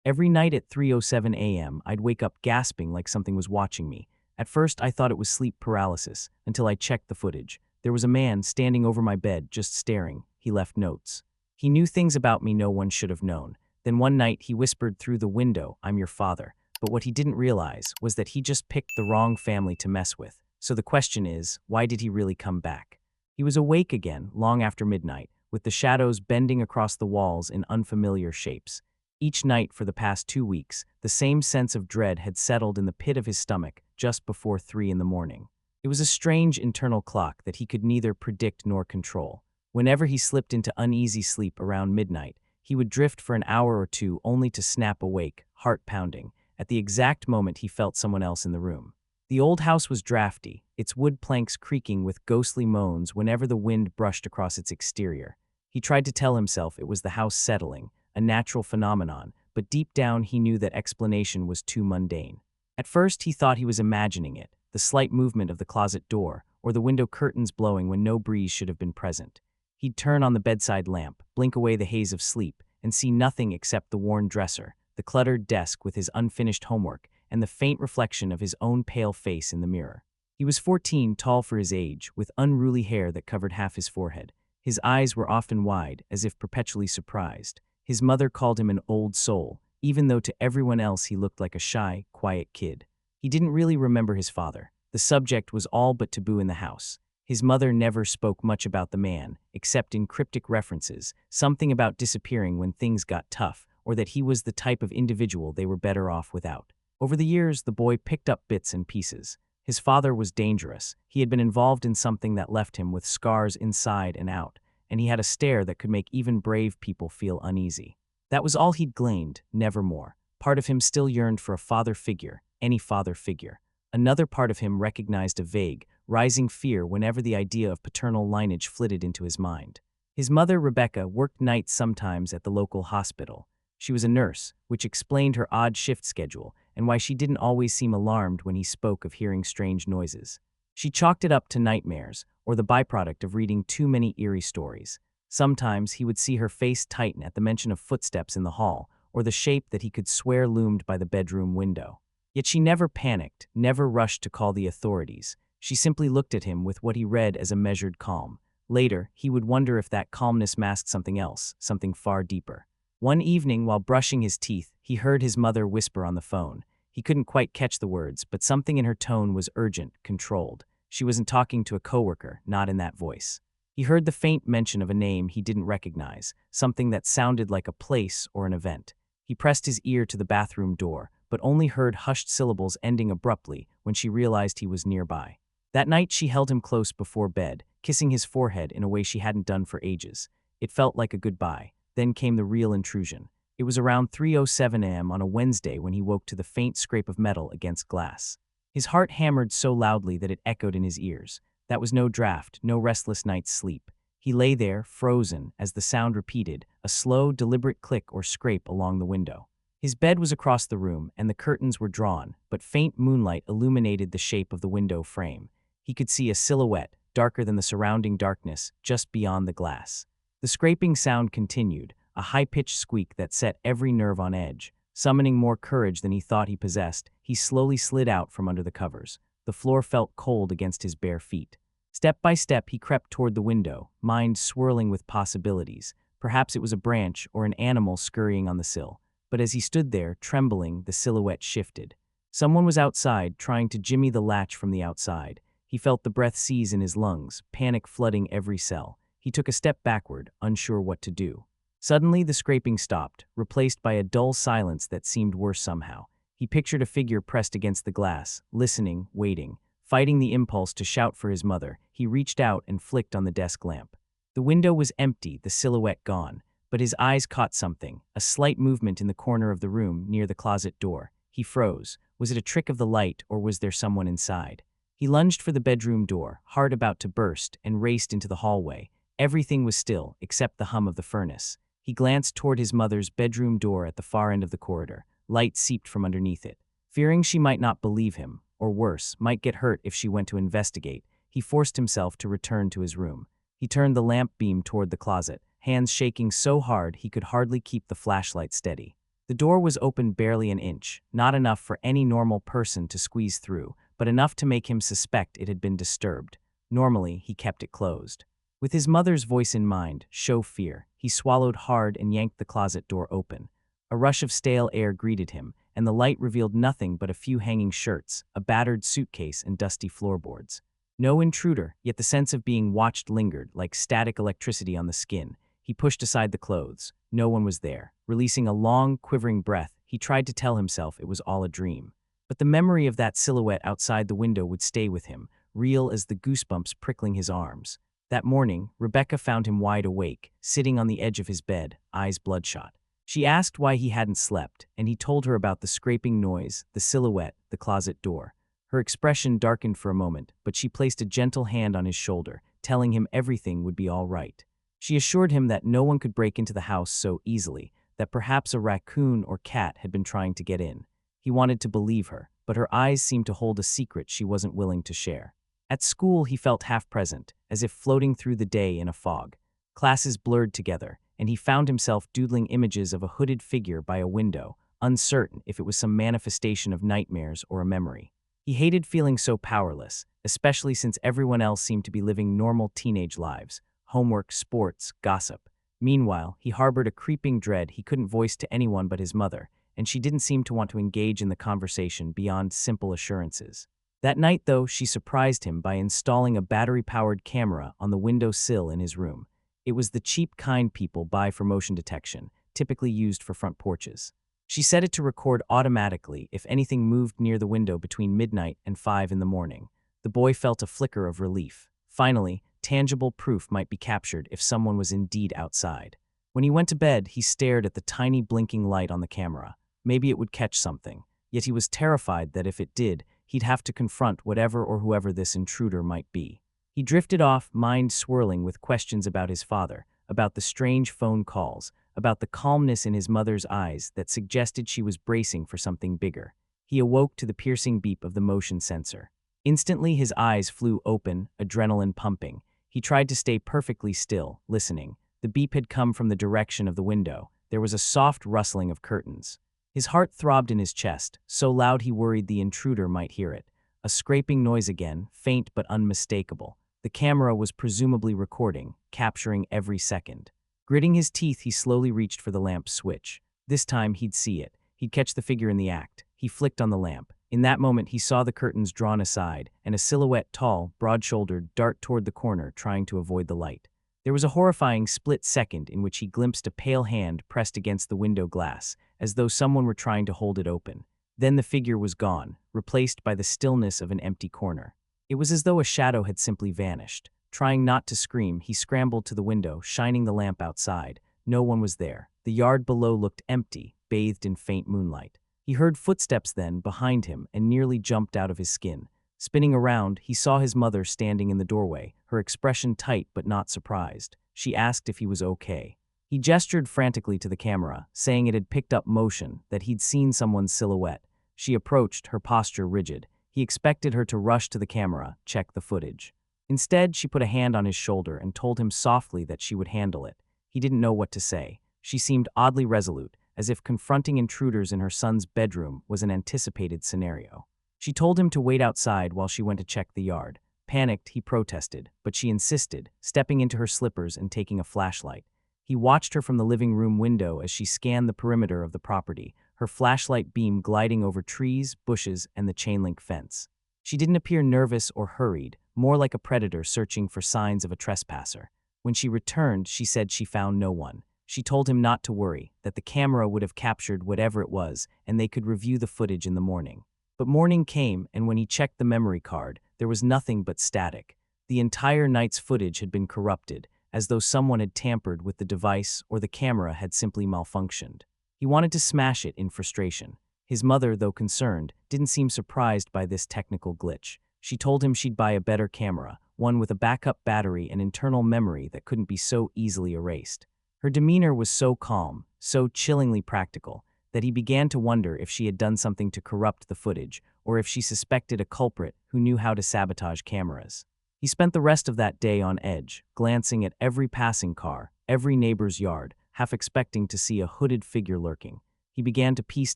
Every night at 3:07 a.m., I'd wake up gasping like something was watching me. At first, I thought it was sleep paralysis, until I checked the footage. There was a man standing over my bed, just staring. He left notes. He knew things about me no one should have known. Then one night, he whispered through the window, "I'm your father." But what he didn't realize was that he just picked the wrong family to mess with. So the question is, why did he really come back? He was awake again, long after midnight, with the shadows bending across the walls in unfamiliar shapes. Each night for the past 2 weeks, the same sense of dread had settled in the pit of his stomach just before 3 in the morning. It was a strange internal clock that he could neither predict nor control. Whenever he slipped into uneasy sleep around midnight, he would drift for an hour or two only to snap awake, heart pounding, at the exact moment he felt someone else in the room. The old house was drafty, its wood planks creaking with ghostly moans whenever the wind brushed across its exterior. He tried to tell himself it was the house settling, a natural phenomenon, but deep down he knew that explanation was too mundane. At first he thought he was imagining it, the slight movement of the closet door, or the window curtains blowing when no breeze should have been present. He'd turn on the bedside lamp, blink away the haze of sleep, and see nothing except the worn dresser, the cluttered desk with his unfinished homework, and the faint reflection of his own pale face in the mirror. He was 14, tall for his age, with unruly hair that covered half his forehead. His eyes were often wide, as if perpetually surprised. His mother called him an old soul, even though to everyone else he looked like a shy, quiet kid. He didn't really remember his father. The subject was all but taboo in the house. His mother never spoke much about the man, except in cryptic references, something about disappearing when things got tough, or that he was the type of individual they were better off without. Over the years, the boy picked up bits and pieces. His father was dangerous. He had been involved in something that left him with scars inside and out, and he had a stare that could make even brave people feel uneasy. That was all he'd gleaned, never more. Part of him still yearned for a father figure, any father figure. Another part of him recognized a vague, rising fear whenever the idea of paternal lineage flitted into his mind. His mother, Rebecca, worked nights sometimes at the local hospital. She was a nurse, which explained her odd shift schedule and why she didn't always seem alarmed when he spoke of hearing strange noises. She chalked it up to nightmares, or the byproduct of reading too many eerie stories. Sometimes he would see her face tighten at the mention of footsteps in the hall, or the shape that he could swear loomed by the bedroom window. Yet she never panicked, never rushed to call the authorities. She simply looked at him with what he read as a measured calm. Later, he would wonder if that calmness masked something else, something far deeper. One evening, while brushing his teeth, he heard his mother whisper on the phone. He couldn't quite catch the words, but something in her tone was urgent, controlled. She wasn't talking to a coworker, not in that voice. He heard the faint mention of a name he didn't recognize, something that sounded like a place or an event. He pressed his ear to the bathroom door, but only heard hushed syllables ending abruptly when she realized he was nearby. That night she held him close before bed, kissing his forehead in a way she hadn't done for ages. It felt like a goodbye. Then came the real intrusion. It was around 3:07 a.m. on a Wednesday when he woke to the faint scrape of metal against glass. His heart hammered so loudly that it echoed in his ears. That was no draft, no restless night's sleep. He lay there, frozen, as the sound repeated, a slow, deliberate click or scrape along the window. His bed was across the room, and the curtains were drawn, but faint moonlight illuminated the shape of the window frame. He could see a silhouette, darker than the surrounding darkness, just beyond the glass. The scraping sound continued, a high-pitched squeak that set every nerve on edge. Summoning more courage than he thought he possessed, he slowly slid out from under the covers. The floor felt cold against his bare feet. Step by step, he crept toward the window, mind swirling with possibilities. Perhaps it was a branch or an animal scurrying on the sill. But as he stood there, trembling, the silhouette shifted. Someone was outside, trying to jimmy the latch from the outside. He felt the breath seize in his lungs, panic flooding every cell. He took a step backward, unsure what to do. Suddenly, the scraping stopped, replaced by a dull silence that seemed worse somehow. He pictured a figure pressed against the glass, listening, waiting. Fighting the impulse to shout for his mother, he reached out and flicked on the desk lamp. The window was empty, the silhouette gone, but his eyes caught something, a slight movement in the corner of the room near the closet door. He froze. Was it a trick of the light, or was there someone inside? He lunged for the bedroom door, heart about to burst, and raced into the hallway. Everything was still, except the hum of the furnace. He glanced toward his mother's bedroom door at the far end of the corridor. Light seeped from underneath it. Fearing she might not believe him, or worse, might get hurt if she went to investigate, he forced himself to return to his room. He turned the lamp beam toward the closet, hands shaking so hard he could hardly keep the flashlight steady. The door was open barely an inch, not enough for any normal person to squeeze through, but enough to make him suspect it had been disturbed. Normally, he kept it closed. With his mother's voice in mind, show fear, he swallowed hard and yanked the closet door open. A rush of stale air greeted him, and the light revealed nothing but a few hanging shirts, a battered suitcase, and dusty floorboards. No intruder, yet the sense of being watched lingered, like static electricity on the skin. He pushed aside the clothes. No one was there. Releasing a long, quivering breath, he tried to tell himself it was all a dream. But the memory of that silhouette outside the window would stay with him, real as the goosebumps prickling his arms. That morning, Rebecca found him wide awake, sitting on the edge of his bed, eyes bloodshot. She asked why he hadn't slept, and he told her about the scraping noise, the silhouette, the closet door. Her expression darkened for a moment, but she placed a gentle hand on his shoulder, telling him everything would be all right. She assured him that no one could break into the house so easily, that perhaps a raccoon or cat had been trying to get in. He wanted to believe her, but her eyes seemed to hold a secret she wasn't willing to share. At school, he felt half-present, as if floating through the day in a fog. Classes blurred together, and he found himself doodling images of a hooded figure by a window, uncertain if it was some manifestation of nightmares or a memory. He hated feeling so powerless, especially since everyone else seemed to be living normal teenage lives, homework, sports, gossip. Meanwhile, he harbored a creeping dread he couldn't voice to anyone but his mother, and she didn't seem to want to engage in the conversation beyond simple assurances. That night, though, she surprised him by installing a battery-powered camera on the window sill in his room. It was the cheap kind people buy for motion detection, typically used for front porches. She set it to record automatically if anything moved near the window between midnight and 5 in the morning. The boy felt a flicker of relief. Finally, tangible proof might be captured if someone was indeed outside. When he went to bed, he stared at the tiny blinking light on the camera. Maybe it would catch something. Yet he was terrified that if it did, he'd have to confront whatever or whoever this intruder might be. He drifted off, mind swirling with questions about his father, about the strange phone calls, about the calmness in his mother's eyes that suggested she was bracing for something bigger. He awoke to the piercing beep of the motion sensor. Instantly, his eyes flew open, adrenaline pumping. He tried to stay perfectly still, listening. The beep had come from the direction of the window. There was a soft rustling of curtains. His heart throbbed in his chest, so loud he worried the intruder might hear it. A scraping noise again, faint but unmistakable. The camera was presumably recording, capturing every second. Gritting his teeth, he slowly reached for the lamp's switch. This time, he'd see it. He'd catch the figure in the act. He flicked on the lamp. In that moment, he saw the curtains drawn aside, and a silhouette, tall, broad-shouldered, dart toward the corner, trying to avoid the light. There was a horrifying split second in which he glimpsed a pale hand pressed against the window glass, as though someone were trying to hold it open. Then the figure was gone, replaced by the stillness of an empty corner. It was as though a shadow had simply vanished. Trying not to scream, he scrambled to the window, shining the lamp outside. No one was there. The yard below looked empty, bathed in faint moonlight. He heard footsteps then, behind him, and nearly jumped out of his skin. Spinning around, he saw his mother standing in the doorway, her expression tight but not surprised. She asked if he was okay. He gestured frantically to the camera, saying it had picked up motion, that he'd seen someone's silhouette. She approached, her posture rigid. He expected her to rush to the camera, check the footage. Instead, she put a hand on his shoulder and told him softly that she would handle it. He didn't know what to say. She seemed oddly resolute, as if confronting intruders in her son's bedroom was an anticipated scenario. She told him to wait outside while she went to check the yard. Panicked, he protested, but she insisted, stepping into her slippers and taking a flashlight. He watched her from the living room window as she scanned the perimeter of the property, her flashlight beam gliding over trees, bushes, and the chain-link fence. She didn't appear nervous or hurried, more like a predator searching for signs of a trespasser. When she returned, she said she found no one. She told him not to worry, that the camera would have captured whatever it was, and they could review the footage in the morning. But morning came, and when he checked the memory card, there was nothing but static. The entire night's footage had been corrupted, as though someone had tampered with the device or the camera had simply malfunctioned. He wanted to smash it in frustration. His mother, though concerned, didn't seem surprised by this technical glitch. She told him she'd buy a better camera, one with a backup battery and internal memory that couldn't be so easily erased. Her demeanor was so calm, so chillingly practical, that he began to wonder if she had done something to corrupt the footage, or if she suspected a culprit who knew how to sabotage cameras. He spent the rest of that day on edge, glancing at every passing car, every neighbor's yard, half expecting to see a hooded figure lurking. he began to piece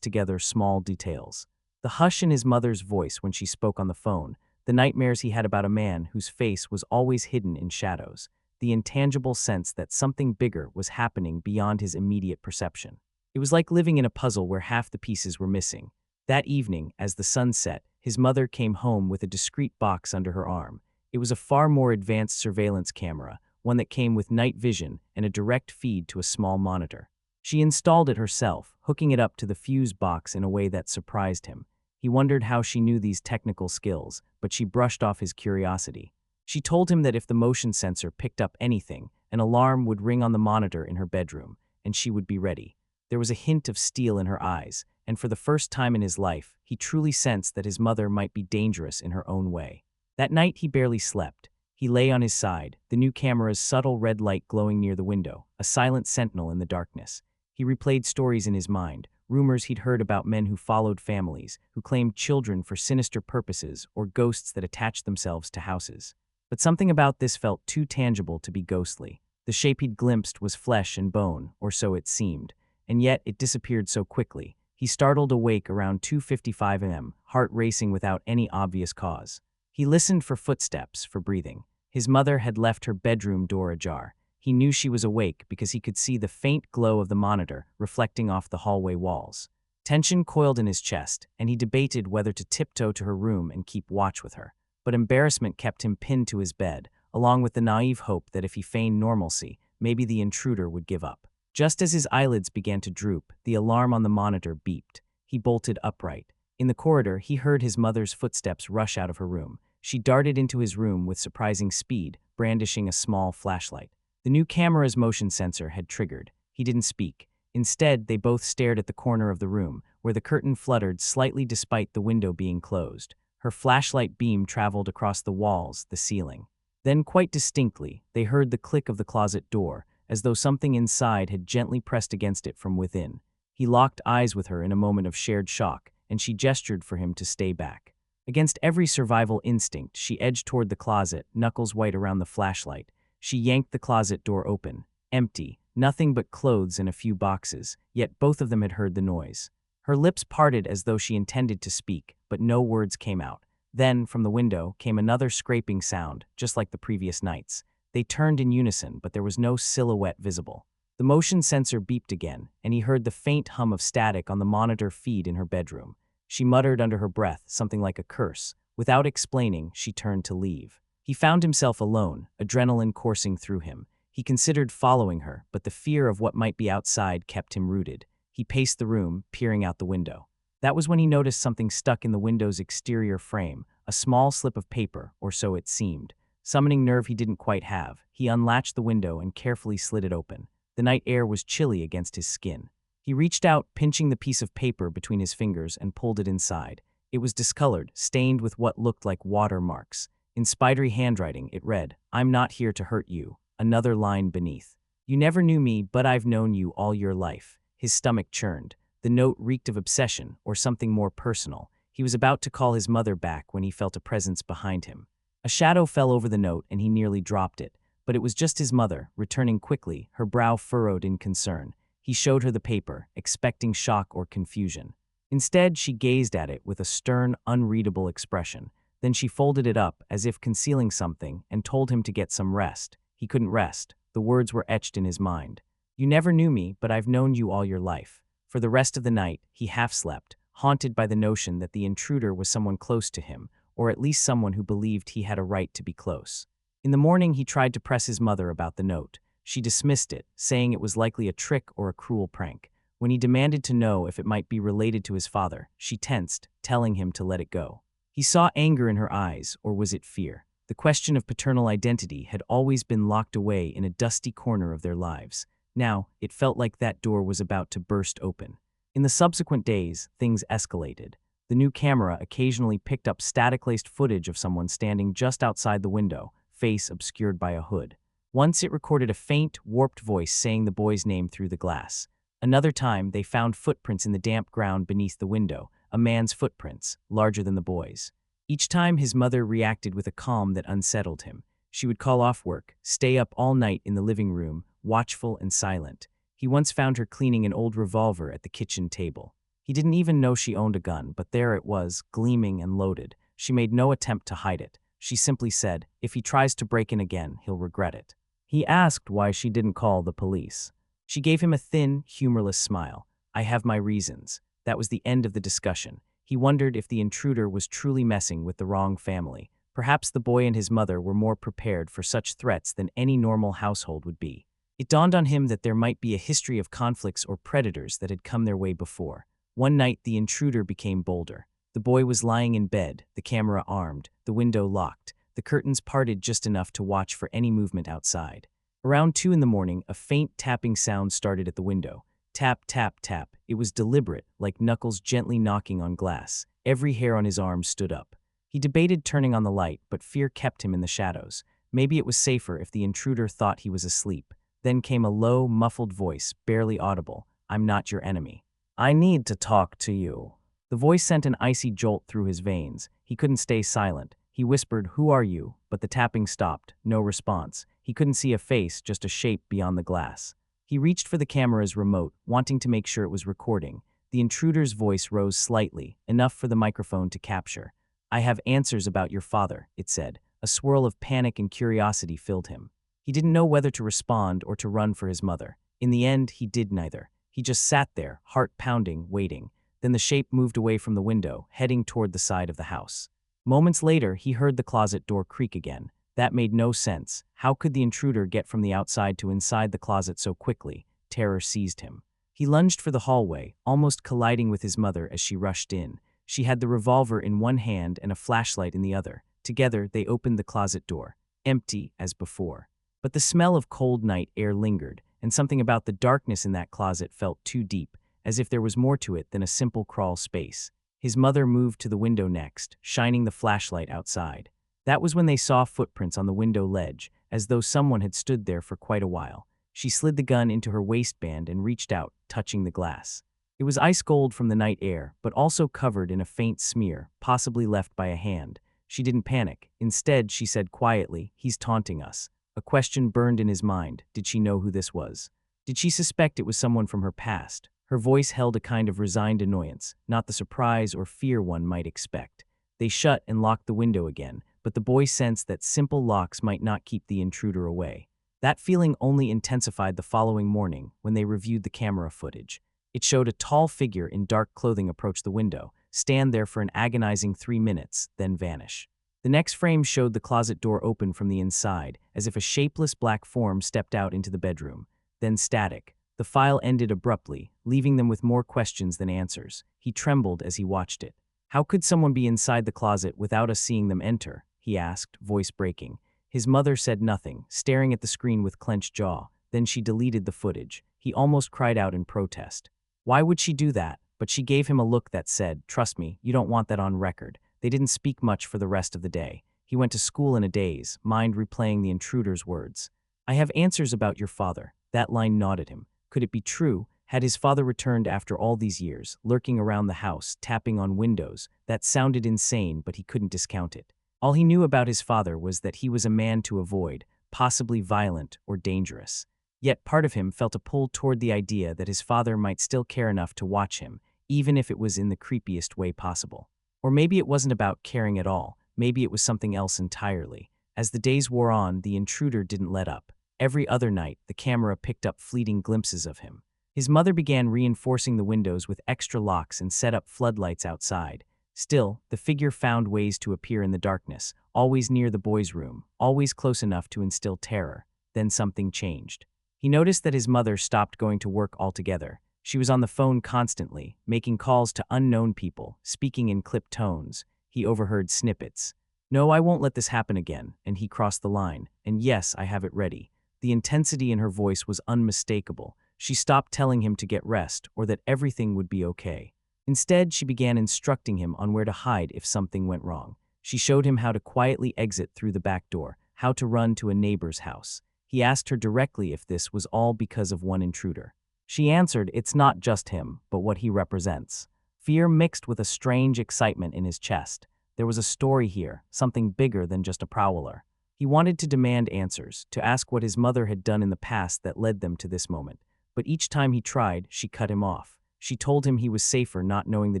together small details. The hush in his mother's voice when she spoke on the phone, the nightmares he had about a man whose face was always hidden in shadows, the intangible sense that something bigger was happening beyond his immediate perception. It was like living in a puzzle where half the pieces were missing. That evening, as the sun set, his mother came home with a discreet box under her arm. It was a far more advanced surveillance camera, one that came with night vision and a direct feed to a small monitor. She installed it herself, hooking it up to the fuse box in a way that surprised him. He wondered how she knew these technical skills, but she brushed off his curiosity. She told him that if the motion sensor picked up anything, an alarm would ring on the monitor in her bedroom, and she would be ready. There was a hint of steel in her eyes, and for the first time in his life, he truly sensed that his mother might be dangerous in her own way. That night he barely slept. He lay on his side, the new camera's subtle red light glowing near the window, a silent sentinel in the darkness. He replayed stories in his mind, rumors he'd heard about men who followed families, who claimed children for sinister purposes, or ghosts that attached themselves to houses. But something about this felt too tangible to be ghostly. The shape he'd glimpsed was flesh and bone, or so it seemed, and yet it disappeared so quickly. He startled awake around 2:55 a.m., heart racing without any obvious cause. He listened for footsteps, for breathing. His mother had left her bedroom door ajar. He knew she was awake because he could see the faint glow of the monitor reflecting off the hallway walls. Tension coiled in his chest, and he debated whether to tiptoe to her room and keep watch with her. But embarrassment kept him pinned to his bed, along with the naive hope that if he feigned normalcy, maybe the intruder would give up. Just as his eyelids began to droop, the alarm on the monitor beeped. He bolted upright. In the corridor, he heard his mother's footsteps rush out of her room. She darted into his room with surprising speed, brandishing a small flashlight. The new camera's motion sensor had triggered. He didn't speak. Instead, they both stared at the corner of the room, where the curtain fluttered slightly despite the window being closed. Her flashlight beam traveled across the walls, the ceiling. Then, quite distinctly, they heard the click of the closet door, as though something inside had gently pressed against it from within. He locked eyes with her in a moment of shared shock, and she gestured for him to stay back. Against every survival instinct, she edged toward the closet, knuckles white around the flashlight. She yanked the closet door open. Empty, nothing but clothes and a few boxes, yet both of them had heard the noise. Her lips parted as though she intended to speak, but no words came out. Then, from the window, came another scraping sound, just like the previous nights. They turned in unison, but there was no silhouette visible. The motion sensor beeped again, and he heard the faint hum of static on the monitor feed in her bedroom. She muttered under her breath, something like a curse. Without explaining, she turned to leave. He found himself alone, adrenaline coursing through him. He considered following her, but the fear of what might be outside kept him rooted. He paced the room, peering out the window. That was when he noticed something stuck in the window's exterior frame, a small slip of paper, or so it seemed. Summoning nerve he didn't quite have, he unlatched the window and carefully slid it open. The night air was chilly against his skin. He reached out, pinching the piece of paper between his fingers, and pulled it inside. It was discolored, stained with what looked like water marks. In spidery handwriting, it read, "I'm not here to hurt you." Another line beneath. "You never knew me, but I've known you all your life." His stomach churned. The note reeked of obsession, or something more personal. He was about to call his mother back when he felt a presence behind him. A shadow fell over the note and he nearly dropped it. But it was just his mother, returning quickly, her brow furrowed in concern. He showed her the paper, expecting shock or confusion. Instead, she gazed at it with a stern, unreadable expression. Then she folded it up, as if concealing something, and told him to get some rest. He couldn't rest. The words were etched in his mind. "You never knew me, but I've known you all your life." For the rest of the night, he half-slept, haunted by the notion that the intruder was someone close to him, or at least someone who believed he had a right to be close. In the morning, he tried to press his mother about the note. She dismissed it, saying it was likely a trick or a cruel prank. When he demanded to know if it might be related to his father, she tensed, telling him to let it go. He saw anger in her eyes, or was it fear? The question of paternal identity had always been locked away in a dusty corner of their lives. Now, it felt like that door was about to burst open. In the subsequent days, things escalated. The new camera occasionally picked up static-laced footage of someone standing just outside the window, face obscured by a hood. Once it recorded a faint, warped voice saying the boy's name through the glass. Another time, they found footprints in the damp ground beneath the window, a man's footprints, larger than the boy's. Each time, his mother reacted with a calm that unsettled him. She would call off work, stay up all night in the living room, watchful and silent. He once found her cleaning an old revolver at the kitchen table. He didn't even know she owned a gun, but there it was, gleaming and loaded. She made no attempt to hide it. She simply said, if he tries to break in again, he'll regret it. He asked why she didn't call the police. She gave him a thin, humorless smile. I have my reasons. That was the end of the discussion. He wondered if the intruder was truly messing with the wrong family. Perhaps the boy and his mother were more prepared for such threats than any normal household would be. It dawned on him that there might be a history of conflicts or predators that had come their way before. One night, the intruder became bolder. The boy was lying in bed, the camera armed, the window locked, the curtains parted just enough to watch for any movement outside. Around 2 in the morning, a faint tapping sound started at the window. Tap, tap, tap. It was deliberate, like knuckles gently knocking on glass. Every hair on his arm stood up. He debated turning on the light, but fear kept him in the shadows. Maybe it was safer if the intruder thought he was asleep. Then came a low, muffled voice, barely audible. I'm not your enemy. I need to talk to you. The voice sent an icy jolt through his veins. He couldn't stay silent. He whispered, who are you? But the tapping stopped. No response. He couldn't see a face, just a shape beyond the glass. He reached for the camera's remote, wanting to make sure it was recording. The intruder's voice rose slightly, enough for the microphone to capture. I have answers about your father, it said. A swirl of panic and curiosity filled him. He didn't know whether to respond or to run for his mother. In the end, he did neither. He just sat there, heart pounding, waiting. Then the shape moved away from the window, heading toward the side of the house. Moments later, he heard the closet door creak again. That made no sense. How could the intruder get from the outside to inside the closet so quickly? Terror seized him. He lunged for the hallway, almost colliding with his mother as she rushed in. She had the revolver in one hand and a flashlight in the other. Together, they opened the closet door, empty as before. But the smell of cold night air lingered, and something about the darkness in that closet felt too deep, as if there was more to it than a simple crawl space. His mother moved to the window next, shining the flashlight outside. That was when they saw footprints on the window ledge, as though someone had stood there for quite a while. She slid the gun into her waistband and reached out, touching the glass. It was ice cold from the night air, but also covered in a faint smear, possibly left by a hand. She didn't panic. Instead, she said quietly, he's taunting us. A question burned in his mind. Did she know who this was? Did she suspect it was someone from her past? Her voice held a kind of resigned annoyance, not the surprise or fear one might expect. They shut and locked the window again, but the boy sensed that simple locks might not keep the intruder away. That feeling only intensified the following morning when they reviewed the camera footage. It showed a tall figure in dark clothing approach the window, stand there for an agonizing 3 minutes, then vanish. The next frame showed the closet door open from the inside, as if a shapeless black form stepped out into the bedroom. Then static. The file ended abruptly, leaving them with more questions than answers. He trembled as he watched it. How could someone be inside the closet without us seeing them enter? He asked, voice breaking. His mother said nothing, staring at the screen with clenched jaw. Then she deleted the footage. He almost cried out in protest. Why would she do that? But she gave him a look that said, trust me, you don't want that on record. They didn't speak much for the rest of the day. He went to school in a daze, mind replaying the intruder's words. I have answers about your father. That line gnawed at him. Could it be true? Had his father returned after all these years, lurking around the house, tapping on windows? That sounded insane, but he couldn't discount it. All he knew about his father was that he was a man to avoid, possibly violent or dangerous. Yet part of him felt a pull toward the idea that his father might still care enough to watch him, even if it was in the creepiest way possible. Or maybe it wasn't about caring at all. Maybe it was something else entirely. As the days wore on, the intruder didn't let up. Every other night, the camera picked up fleeting glimpses of him. His mother began reinforcing the windows with extra locks and set up floodlights outside. Still, the figure found ways to appear in the darkness, always near the boy's room, always close enough to instill terror. Then something changed. He noticed that his mother stopped going to work altogether. She was on the phone constantly, making calls to unknown people, speaking in clipped tones. He overheard snippets. No, I won't let this happen again, and he crossed the line. And yes, I have it ready. The intensity in her voice was unmistakable. She stopped telling him to get rest or that everything would be okay. Instead, she began instructing him on where to hide if something went wrong. She showed him how to quietly exit through the back door, how to run to a neighbor's house. He asked her directly if this was all because of one intruder. She answered it's not just him, but what he represents. Fear mixed with a strange excitement in his chest. There was a story here, something bigger than just a prowler. He wanted to demand answers, to ask what his mother had done in the past that led them to this moment. but each time he tried, she cut him off. She told him he was safer not knowing the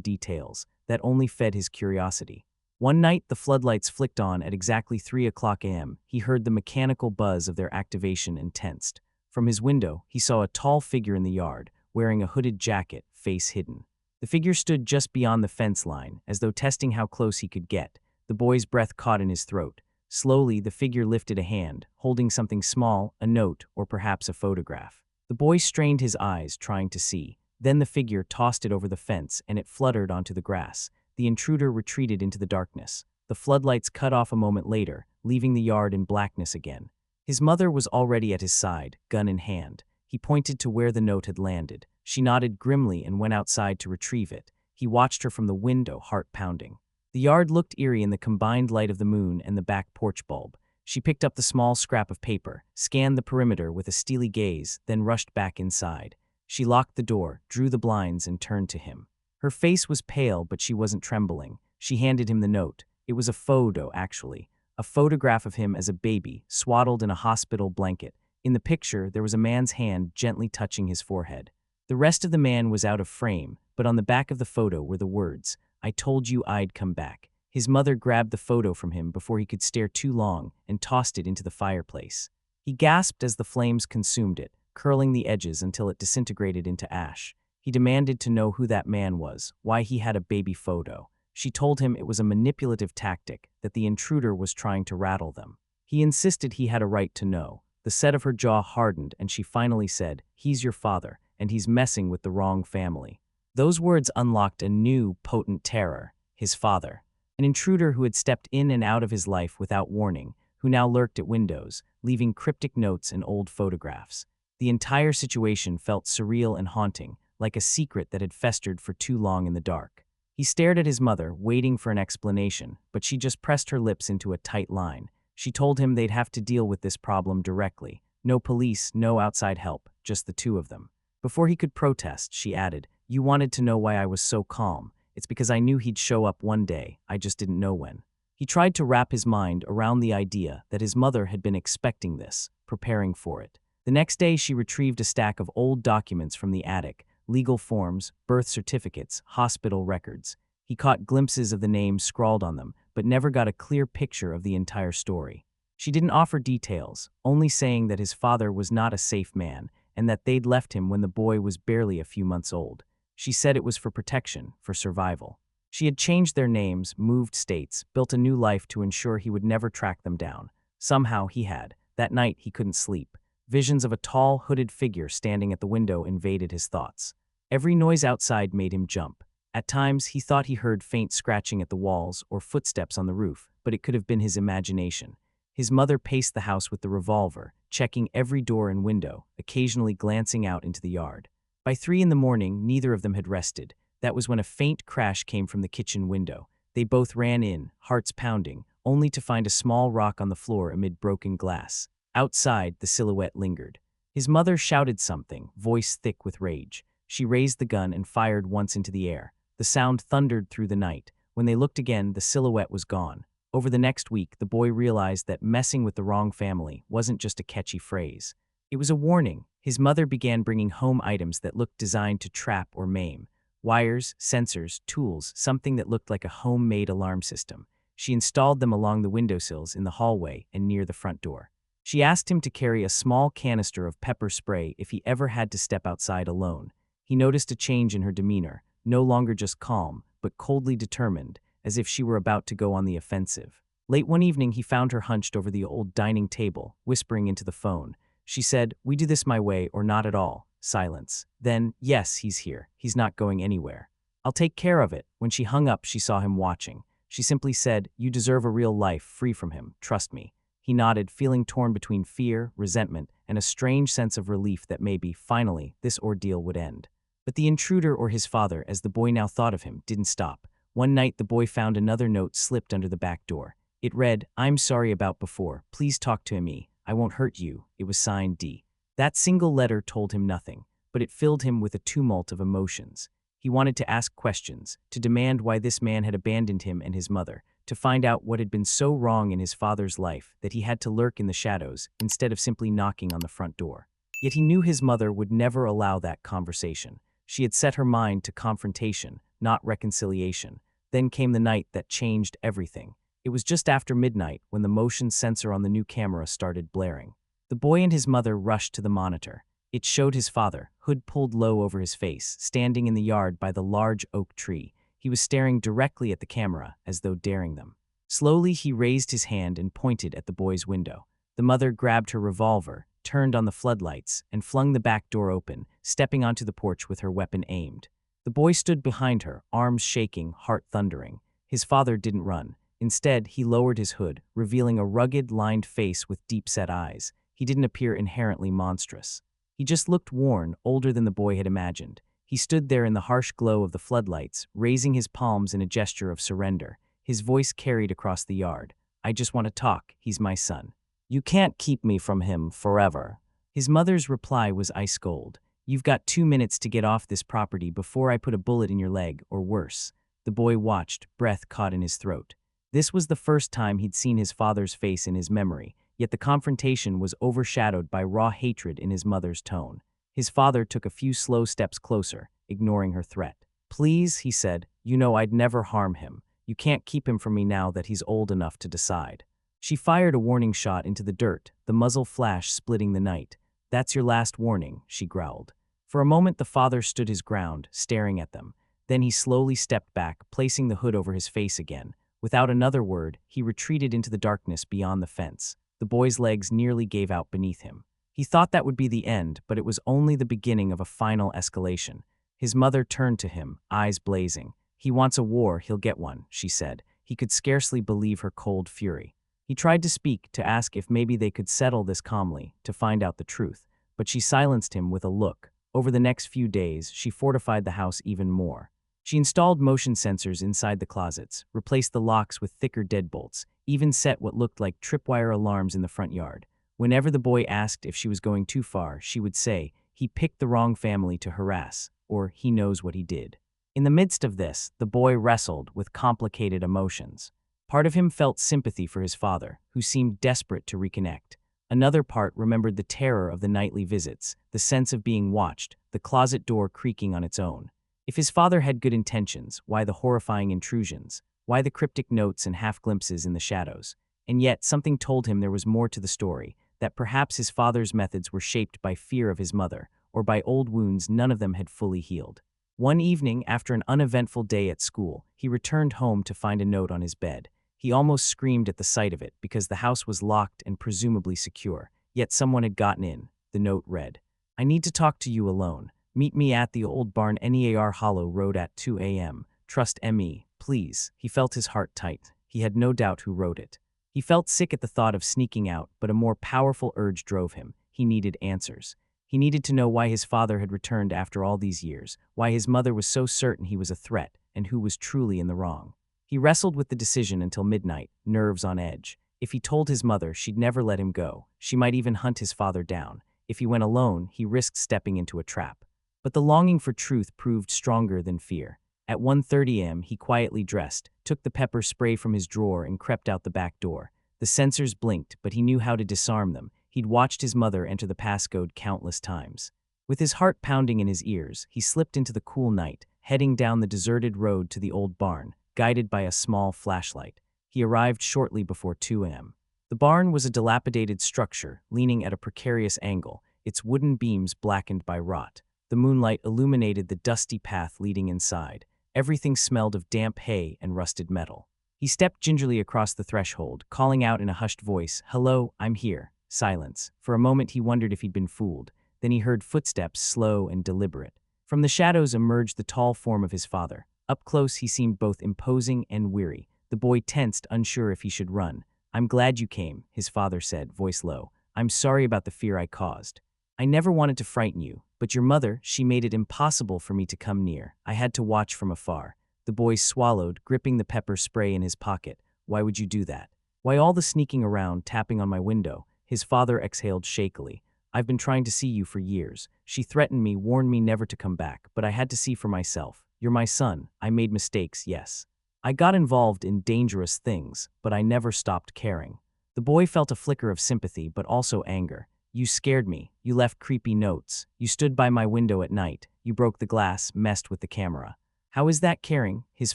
details. That only fed his curiosity. One night, the floodlights flicked on at exactly 3 o'clock a.m. He heard the mechanical buzz of their activation and tensed. From his window, he saw a tall figure in the yard, wearing a hooded jacket, face hidden. The figure stood just beyond the fence line, as though testing how close he could get. The boy's breath caught in his throat. Slowly, the figure lifted a hand, holding something small, a note, or perhaps a photograph. The boy strained his eyes, trying to see. Then the figure tossed it over the fence, and it fluttered onto the grass. The intruder retreated into the darkness. The floodlights cut off a moment later, leaving the yard in blackness again. His mother was already at his side, gun in hand. He pointed to where the note had landed. She nodded grimly and went outside to retrieve it. He watched her from the window, heart pounding. The yard looked eerie in the combined light of the moon and the back porch bulb. She picked up the small scrap of paper, scanned the perimeter with a steely gaze, then rushed back inside. She locked the door, drew the blinds, and turned to him. Her face was pale, but she wasn't trembling. She handed him the note. It was a photo, actually. A photograph of him as a baby, swaddled in a hospital blanket. In the picture, there was a man's hand gently touching his forehead. The rest of the man was out of frame, but on the back of the photo were the words, "I told you I'd come back." His mother grabbed the photo from him before he could stare too long and tossed it into the fireplace. He gasped as the flames consumed it, curling the edges until it disintegrated into ash. He demanded to know who that man was, why he had a baby photo. She told him it was a manipulative tactic, that the intruder was trying to rattle them. He insisted he had a right to know. The set of her jaw hardened, and she finally said, "He's your father, and he's messing with the wrong family." Those words unlocked a new, potent terror. His father. An intruder who had stepped in and out of his life without warning, who now lurked at windows, leaving cryptic notes and old photographs. The entire situation felt surreal and haunting, like a secret that had festered for too long in the dark. He stared at his mother, waiting for an explanation, but she just pressed her lips into a tight line. She told him they'd have to deal with this problem directly. No police, no outside help, just the two of them. Before he could protest, she added, "You wanted to know why I was so calm. It's because I knew he'd show up one day, I just didn't know when." He tried to wrap his mind around the idea that his mother had been expecting this, preparing for it. The next day, she retrieved a stack of old documents from the attic, legal forms, birth certificates, hospital records. He caught glimpses of the names scrawled on them, but never got a clear picture of the entire story. She didn't offer details, only saying that his father was not a safe man, and that they'd left him when the boy was barely a few months old. She said it was for protection, for survival. She had changed their names, moved states, built a new life to ensure he would never track them down. Somehow he had. That night he couldn't sleep. Visions of a tall, hooded figure standing at the window invaded his thoughts. Every noise outside made him jump. At times, he thought he heard faint scratching at the walls or footsteps on the roof, but it could have been his imagination. His mother paced the house with the revolver, checking every door and window, occasionally glancing out into the yard. By 3 in the morning, neither of them had rested. That was when a faint crash came from the kitchen window. They both ran in, hearts pounding, only to find a small rock on the floor amid broken glass. Outside, the silhouette lingered. His mother shouted something, voice thick with rage. She raised the gun and fired once into the air. The sound thundered through the night. When they looked again, the silhouette was gone. Over the next week, the boy realized that messing with the wrong family wasn't just a catchy phrase. It was a warning. His mother began bringing home items that looked designed to trap or maim. Wires, sensors, tools, something that looked like a homemade alarm system. She installed them along the windowsills, in the hallway, and near the front door. She asked him to carry a small canister of pepper spray if he ever had to step outside alone. He noticed a change in her demeanor, no longer just calm, but coldly determined, as if she were about to go on the offensive. Late one evening, he found her hunched over the old dining table, whispering into the phone. She said, "We do this my way or not at all." Silence. Then, "Yes, he's here. He's not going anywhere. I'll take care of it." When she hung up, she saw him watching. She simply said, "You deserve a real life free from him. Trust me." He nodded, feeling torn between fear, resentment, and a strange sense of relief that maybe, finally, this ordeal would end. But the intruder, or his father, as the boy now thought of him, didn't stop. One night, the boy found another note slipped under the back door. It read, "I'm sorry about before. Please talk to me. I won't hurt you." It was signed D. That single letter told him nothing, but it filled him with a tumult of emotions. He wanted to ask questions, to demand why this man had abandoned him and his mother, to find out what had been so wrong in his father's life that he had to lurk in the shadows instead of simply knocking on the front door. Yet he knew his mother would never allow that conversation. She had set her mind to confrontation, not reconciliation. Then came the night that changed everything. It was just after midnight when the motion sensor on the new camera started blaring. The boy and his mother rushed to the monitor. It showed his father, hood pulled low over his face, standing in the yard by the large oak tree. He was staring directly at the camera, as though daring them. Slowly, he raised his hand and pointed at the boy's window. The mother grabbed her revolver, turned on the floodlights, and flung the back door open, stepping onto the porch with her weapon aimed. The boy stood behind her, arms shaking, heart thundering. His father didn't run. Instead, he lowered his hood, revealing a rugged, lined face with deep-set eyes. He didn't appear inherently monstrous. He just looked worn, older than the boy had imagined. He stood there in the harsh glow of the floodlights, raising his palms in a gesture of surrender. His voice carried across the yard. "I just want to talk. He's my son. You can't keep me from him forever." His mother's reply was ice cold. "You've got 2 minutes to get off this property before I put a bullet in your leg, or worse." The boy watched, breath caught in his throat. This was the first time he'd seen his father's face in his memory, yet the confrontation was overshadowed by raw hatred in his mother's tone. His father took a few slow steps closer, ignoring her threat. "Please," he said, "you know I'd never harm him. You can't keep him from me now that he's old enough to decide." She fired a warning shot into the dirt, the muzzle flash splitting the night. "That's your last warning," she growled. For a moment the father stood his ground, staring at them. Then he slowly stepped back, placing the hood over his face again. Without another word, he retreated into the darkness beyond the fence. The boy's legs nearly gave out beneath him. He thought that would be the end, but it was only the beginning of a final escalation. His mother turned to him, eyes blazing. "He wants a war, he'll get one," she said. He could scarcely believe her cold fury. He tried to speak, to ask if maybe they could settle this calmly, to find out the truth, but she silenced him with a look. Over the next few days, she fortified the house even more. She installed motion sensors inside the closets, replaced the locks with thicker deadbolts, even set what looked like tripwire alarms in the front yard. Whenever the boy asked if she was going too far, she would say, "He picked the wrong family to harass," or "He knows what he did." In the midst of this, the boy wrestled with complicated emotions. Part of him felt sympathy for his father, who seemed desperate to reconnect. Another part remembered the terror of the nightly visits, the sense of being watched, the closet door creaking on its own. If his father had good intentions, why the horrifying intrusions? Why the cryptic notes and half-glimpses in the shadows? And yet, something told him there was more to the story, that perhaps his father's methods were shaped by fear of his mother, or by old wounds none of them had fully healed. One evening, after an uneventful day at school, he returned home to find a note on his bed. He almost screamed at the sight of it because the house was locked and presumably secure, yet someone had gotten in. The note read, "I need to talk to you alone. Meet me at the old barn Near Hollow Road at 2 a.m. Trust me, please." He felt his heart tight. He had no doubt who wrote it. He felt sick at the thought of sneaking out, but a more powerful urge drove him. He needed answers. He needed to know why his father had returned after all these years, why his mother was so certain he was a threat, and who was truly in the wrong. He wrestled with the decision until midnight, nerves on edge. If he told his mother, she'd never let him go. She might even hunt his father down. If he went alone, he risked stepping into a trap. But the longing for truth proved stronger than fear. At 1:30 a.m., he quietly dressed, took the pepper spray from his drawer and crept out the back door. The sensors blinked, but he knew how to disarm them. He'd watched his mother enter the passcode countless times. With his heart pounding in his ears, he slipped into the cool night, heading down the deserted road to the old barn, guided by a small flashlight. He arrived shortly before 2 a.m. The barn was a dilapidated structure, leaning at a precarious angle, its wooden beams blackened by rot. The moonlight illuminated the dusty path leading inside. Everything smelled of damp hay and rusted metal. He stepped gingerly across the threshold, calling out in a hushed voice, "Hello, I'm here." Silence. For a moment he wondered if he'd been fooled. Then he heard footsteps, slow and deliberate. From the shadows emerged the tall form of his father. Up close he seemed both imposing and weary. The boy tensed, unsure if he should run. "I'm glad you came," his father said, voice low. "I'm sorry about the fear I caused. I never wanted to frighten you, but your mother, she made it impossible for me to come near. I had to watch from afar." The boy swallowed, gripping the pepper spray in his pocket. "Why would you do that?" "Why all the sneaking around, tapping on my window?" His father exhaled shakily. "I've been trying to see you for years. She threatened me, warned me never to come back, but I had to see for myself. You're my son. I made mistakes, yes. I got involved in dangerous things, but I never stopped caring." The boy felt a flicker of sympathy, but also anger. You scared me. You left creepy notes. You stood by my window at night. You broke the glass, messed with the camera. How is that caring? His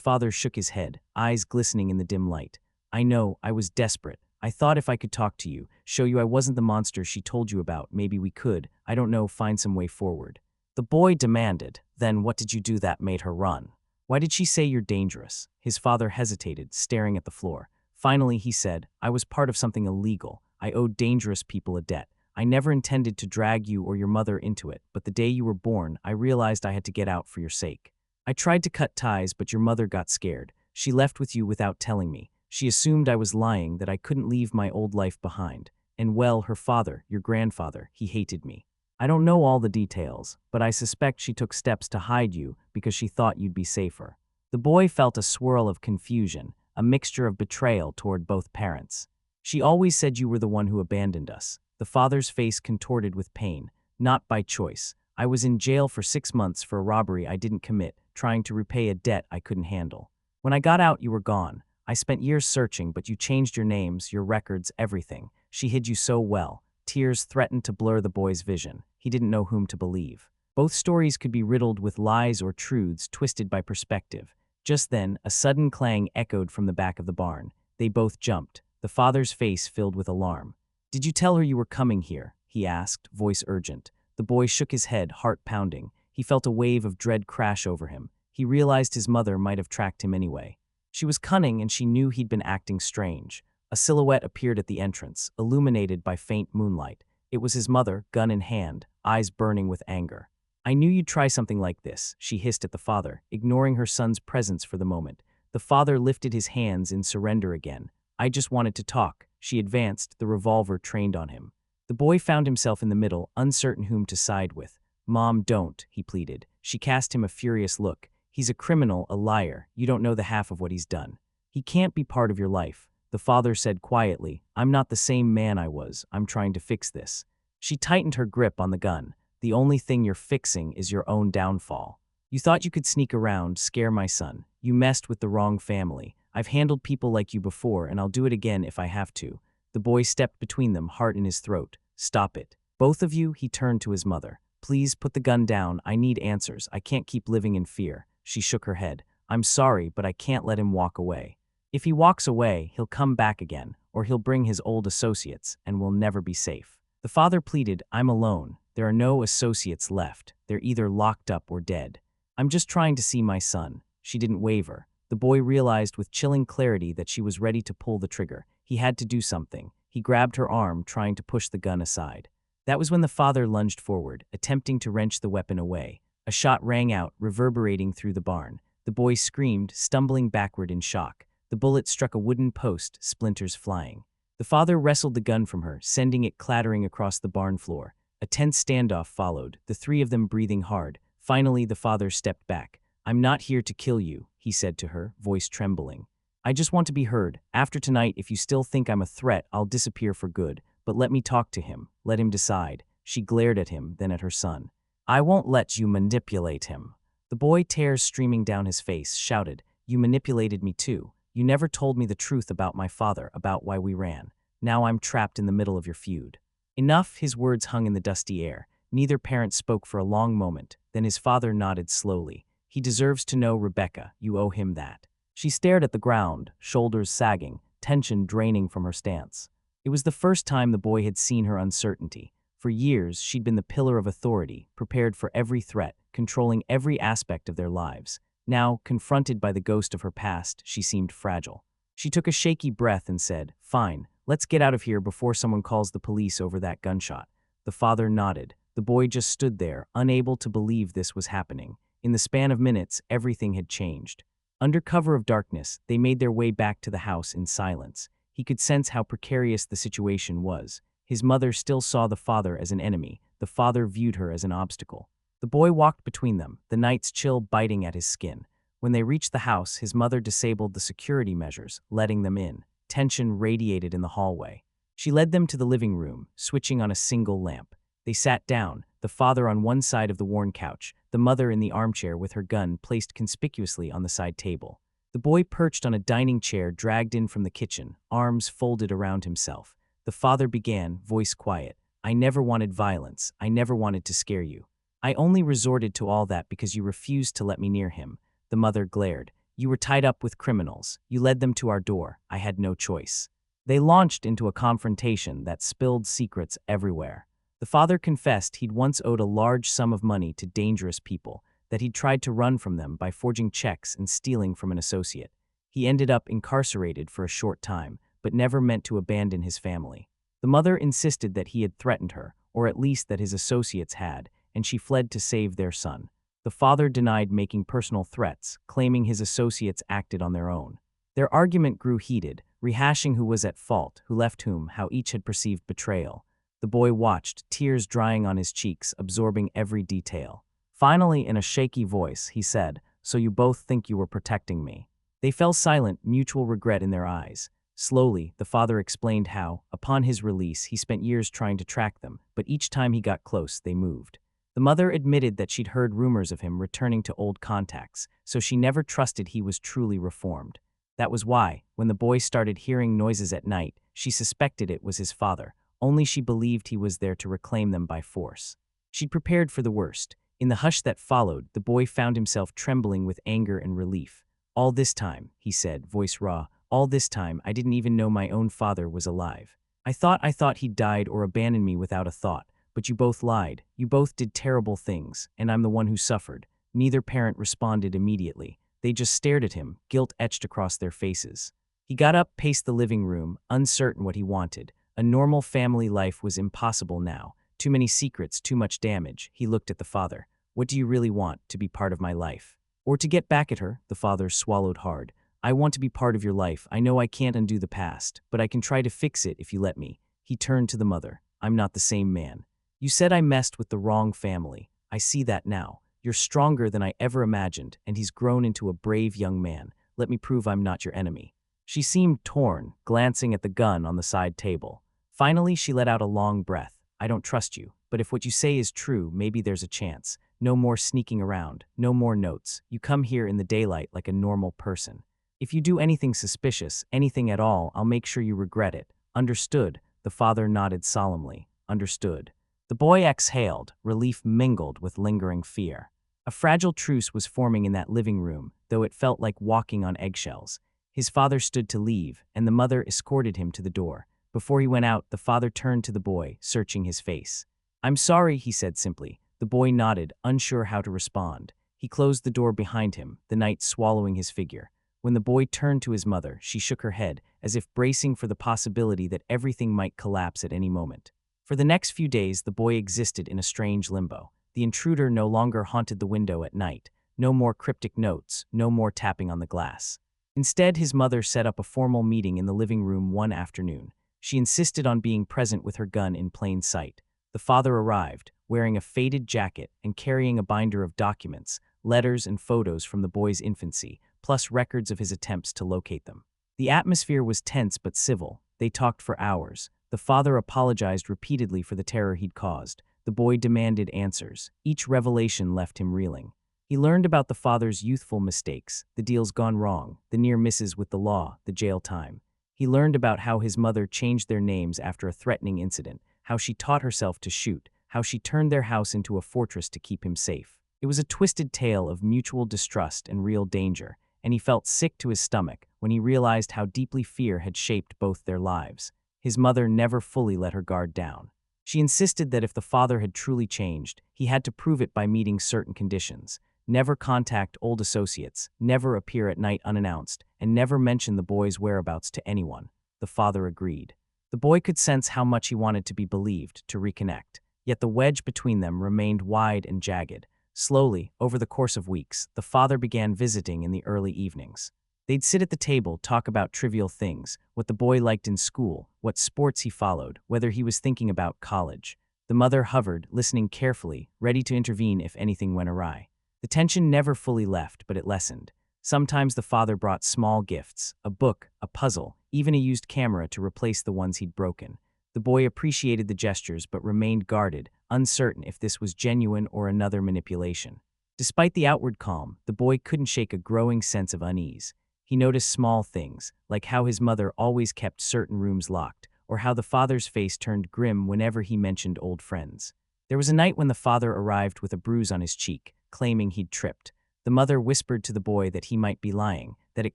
father shook his head, eyes glistening in the dim light. I know, I was desperate. I thought if I could talk to you, show you I wasn't the monster she told you about, maybe we could, I don't know, find some way forward. The boy demanded. Then what did you do that made her run? Why did she say you're dangerous? His father hesitated, staring at the floor. Finally, he said, I was part of something illegal. I owed dangerous people a debt. I never intended to drag you or your mother into it, but the day you were born, I realized I had to get out for your sake. I tried to cut ties, but your mother got scared. She left with you without telling me. She assumed I was lying, that I couldn't leave my old life behind. And well, her father, your grandfather, he hated me. I don't know all the details, but I suspect she took steps to hide you because she thought you'd be safer. The boy felt a swirl of confusion, a mixture of betrayal toward both parents. She always said you were the one who abandoned us. The father's face contorted with pain. Not by choice. I was in jail for 6 months for a robbery I didn't commit, trying to repay a debt I couldn't handle. When I got out, you were gone. I spent years searching, but you changed your names, your records, everything. She hid you so well. Tears threatened to blur the boy's vision. He didn't know whom to believe. Both stories could be riddled with lies or truths twisted by perspective. Just then, a sudden clang echoed from the back of the barn. They both jumped, the father's face filled with alarm. Did you tell her you were coming here? He asked, voice urgent. The boy shook his head, heart pounding. He felt a wave of dread crash over him. He realized his mother might have tracked him anyway. She was cunning, and she knew he'd been acting strange. A silhouette appeared at the entrance, illuminated by faint moonlight. It was his mother, gun in hand, eyes burning with anger. I knew you'd try something like this, she hissed at the father, ignoring her son's presence for the moment. The father lifted his hands in surrender again. I just wanted to talk. She advanced, the revolver trained on him. The boy found himself in the middle, uncertain whom to side with. Mom, don't, he pleaded. She cast him a furious look. He's a criminal, a liar. You don't know the half of what he's done. He can't be part of your life. The father said quietly, I'm not the same man I was. I'm trying to fix this. She tightened her grip on the gun. The only thing you're fixing is your own downfall. You thought you could sneak around, scare my son. You messed with the wrong family. I've handled people like you before, and I'll do it again if I have to. The boy stepped between them, heart in his throat. Stop it. Both of you, he turned to his mother. Please put the gun down. I need answers. I can't keep living in fear. She shook her head. I'm sorry, but I can't let him walk away. If he walks away, he'll come back again, or he'll bring his old associates, and we'll never be safe. The father pleaded, I'm alone. There are no associates left. They're either locked up or dead. I'm just trying to see my son. She didn't waver. The boy realized with chilling clarity that she was ready to pull the trigger. He had to do something. He grabbed her arm, trying to push the gun aside. That was when the father lunged forward, attempting to wrench the weapon away. A shot rang out, reverberating through the barn. The boy screamed, stumbling backward in shock. The bullet struck a wooden post, splinters flying. The father wrestled the gun from her, sending it clattering across the barn floor. A tense standoff followed, the three of them breathing hard. Finally, the father stepped back. I'm not here to kill you, he said to her, voice trembling. I just want to be heard. After tonight, if you still think I'm a threat, I'll disappear for good. But let me talk to him. Let him decide. She glared at him, then at her son. I won't let you manipulate him. The boy, tears streaming down his face, shouted, You manipulated me too. You never told me the truth about my father, about why we ran. Now I'm trapped in the middle of your feud. Enough, his words hung in the dusty air. Neither parent spoke for a long moment. Then his father nodded slowly. He deserves to know, Rebecca. You owe him that. She stared at the ground, shoulders sagging, tension draining from her stance. It was the first time the boy had seen her uncertainty. For years, she'd been the pillar of authority, prepared for every threat, controlling every aspect of their lives. Now, confronted by the ghost of her past, she seemed fragile. She took a shaky breath and said, Fine, let's get out of here before someone calls the police over that gunshot. The father nodded. The boy just stood there, unable to believe this was happening. In the span of minutes, everything had changed. Under cover of darkness, they made their way back to the house in silence. He could sense how precarious the situation was. His mother still saw the father as an enemy. The father viewed her as an obstacle. The boy walked between them, the night's chill biting at his skin. When they reached the house, his mother disabled the security measures, letting them in. Tension radiated in the hallway. She led them to the living room, switching on a single lamp. They sat down, the father on one side of the worn couch, the mother in the armchair with her gun placed conspicuously on the side table. The boy perched on a dining chair dragged in from the kitchen, arms folded around himself. The father began, voice quiet. I never wanted violence. I never wanted to scare you. I only resorted to all that because you refused to let me near him." The mother glared. "You were tied up with criminals. You led them to our door. I had no choice." They launched into a confrontation that spilled secrets everywhere. The father confessed he'd once owed a large sum of money to dangerous people, that he'd tried to run from them by forging checks and stealing from an associate. He ended up incarcerated for a short time, but never meant to abandon his family. The mother insisted that he had threatened her, or at least that his associates had, and she fled to save their son. The father denied making personal threats, claiming his associates acted on their own. Their argument grew heated, rehashing who was at fault, who left whom, how each had perceived betrayal. The boy watched, tears drying on his cheeks, absorbing every detail. Finally, in a shaky voice, he said, "So you both think you were protecting me?" They fell silent, mutual regret in their eyes. Slowly, the father explained how, upon his release, he spent years trying to track them, but each time he got close, they moved. The mother admitted that she'd heard rumors of him returning to old contacts, so she never trusted he was truly reformed. That was why, when the boy started hearing noises at night, she suspected it was his father, only she believed he was there to reclaim them by force. She'd prepared for the worst. In the hush that followed, the boy found himself trembling with anger and relief. "All this time," he said, voice raw, "all this time I didn't even know my own father was alive. I thought he'd died or abandoned me without a thought. But you both lied. You both did terrible things, and I'm the one who suffered." Neither parent responded immediately. They just stared at him, guilt etched across their faces. He got up, paced the living room, uncertain what he wanted. A normal family life was impossible now. Too many secrets, too much damage. He looked at the father. "What do you really want? To be part of my life? Or to get back at her?" The father swallowed hard. "I want to be part of your life. I know I can't undo the past, but I can try to fix it if you let me." He turned to the mother. "I'm not the same man. You said I messed with the wrong family. I see that now. You're stronger than I ever imagined, and he's grown into a brave young man. Let me prove I'm not your enemy." She seemed torn, glancing at the gun on the side table. Finally, she let out a long breath. "I don't trust you, but if what you say is true, maybe there's a chance. No more sneaking around, no more notes. You come here in the daylight like a normal person. If you do anything suspicious, anything at all, I'll make sure you regret it. Understood?" The father nodded solemnly. "Understood." The boy exhaled, relief mingled with lingering fear. A fragile truce was forming in that living room, though it felt like walking on eggshells. His father stood to leave, and the mother escorted him to the door. Before he went out, the father turned to the boy, searching his face. "I'm sorry," he said simply. The boy nodded, unsure how to respond. He closed the door behind him, the night swallowing his figure. When the boy turned to his mother, she shook her head, as if bracing for the possibility that everything might collapse at any moment. For the next few days, the boy existed in a strange limbo. The intruder no longer haunted the window at night. No more cryptic notes, no more tapping on the glass. Instead, his mother set up a formal meeting in the living room one afternoon. She insisted on being present with her gun in plain sight. The father arrived, wearing a faded jacket and carrying a binder of documents, letters and photos from the boy's infancy, plus records of his attempts to locate them. The atmosphere was tense but civil. They talked for hours. The father apologized repeatedly for the terror he'd caused. The boy demanded answers. Each revelation left him reeling. He learned about the father's youthful mistakes, the deals gone wrong, the near misses with the law, the jail time. He learned about how his mother changed their names after a threatening incident, how she taught herself to shoot, how she turned their house into a fortress to keep him safe. It was a twisted tale of mutual distrust and real danger, and he felt sick to his stomach when he realized how deeply fear had shaped both their lives. His mother never fully let her guard down. She insisted that if the father had truly changed, he had to prove it by meeting certain conditions. Never contact old associates, never appear at night unannounced, and never mention the boy's whereabouts to anyone. The father agreed. The boy could sense how much he wanted to be believed, to reconnect. Yet the wedge between them remained wide and jagged. Slowly, over the course of weeks, the father began visiting in the early evenings. They'd sit at the table, talk about trivial things, what the boy liked in school, what sports he followed, whether he was thinking about college. The mother hovered, listening carefully, ready to intervene if anything went awry. The tension never fully left, but it lessened. Sometimes the father brought small gifts, a book, a puzzle, even a used camera to replace the ones he'd broken. The boy appreciated the gestures but remained guarded, uncertain if this was genuine or another manipulation. Despite the outward calm, the boy couldn't shake a growing sense of unease. He noticed small things, like how his mother always kept certain rooms locked, or how the father's face turned grim whenever he mentioned old friends. There was a night when the father arrived with a bruise on his cheek, claiming he'd tripped. The mother whispered to the boy that he might be lying, that it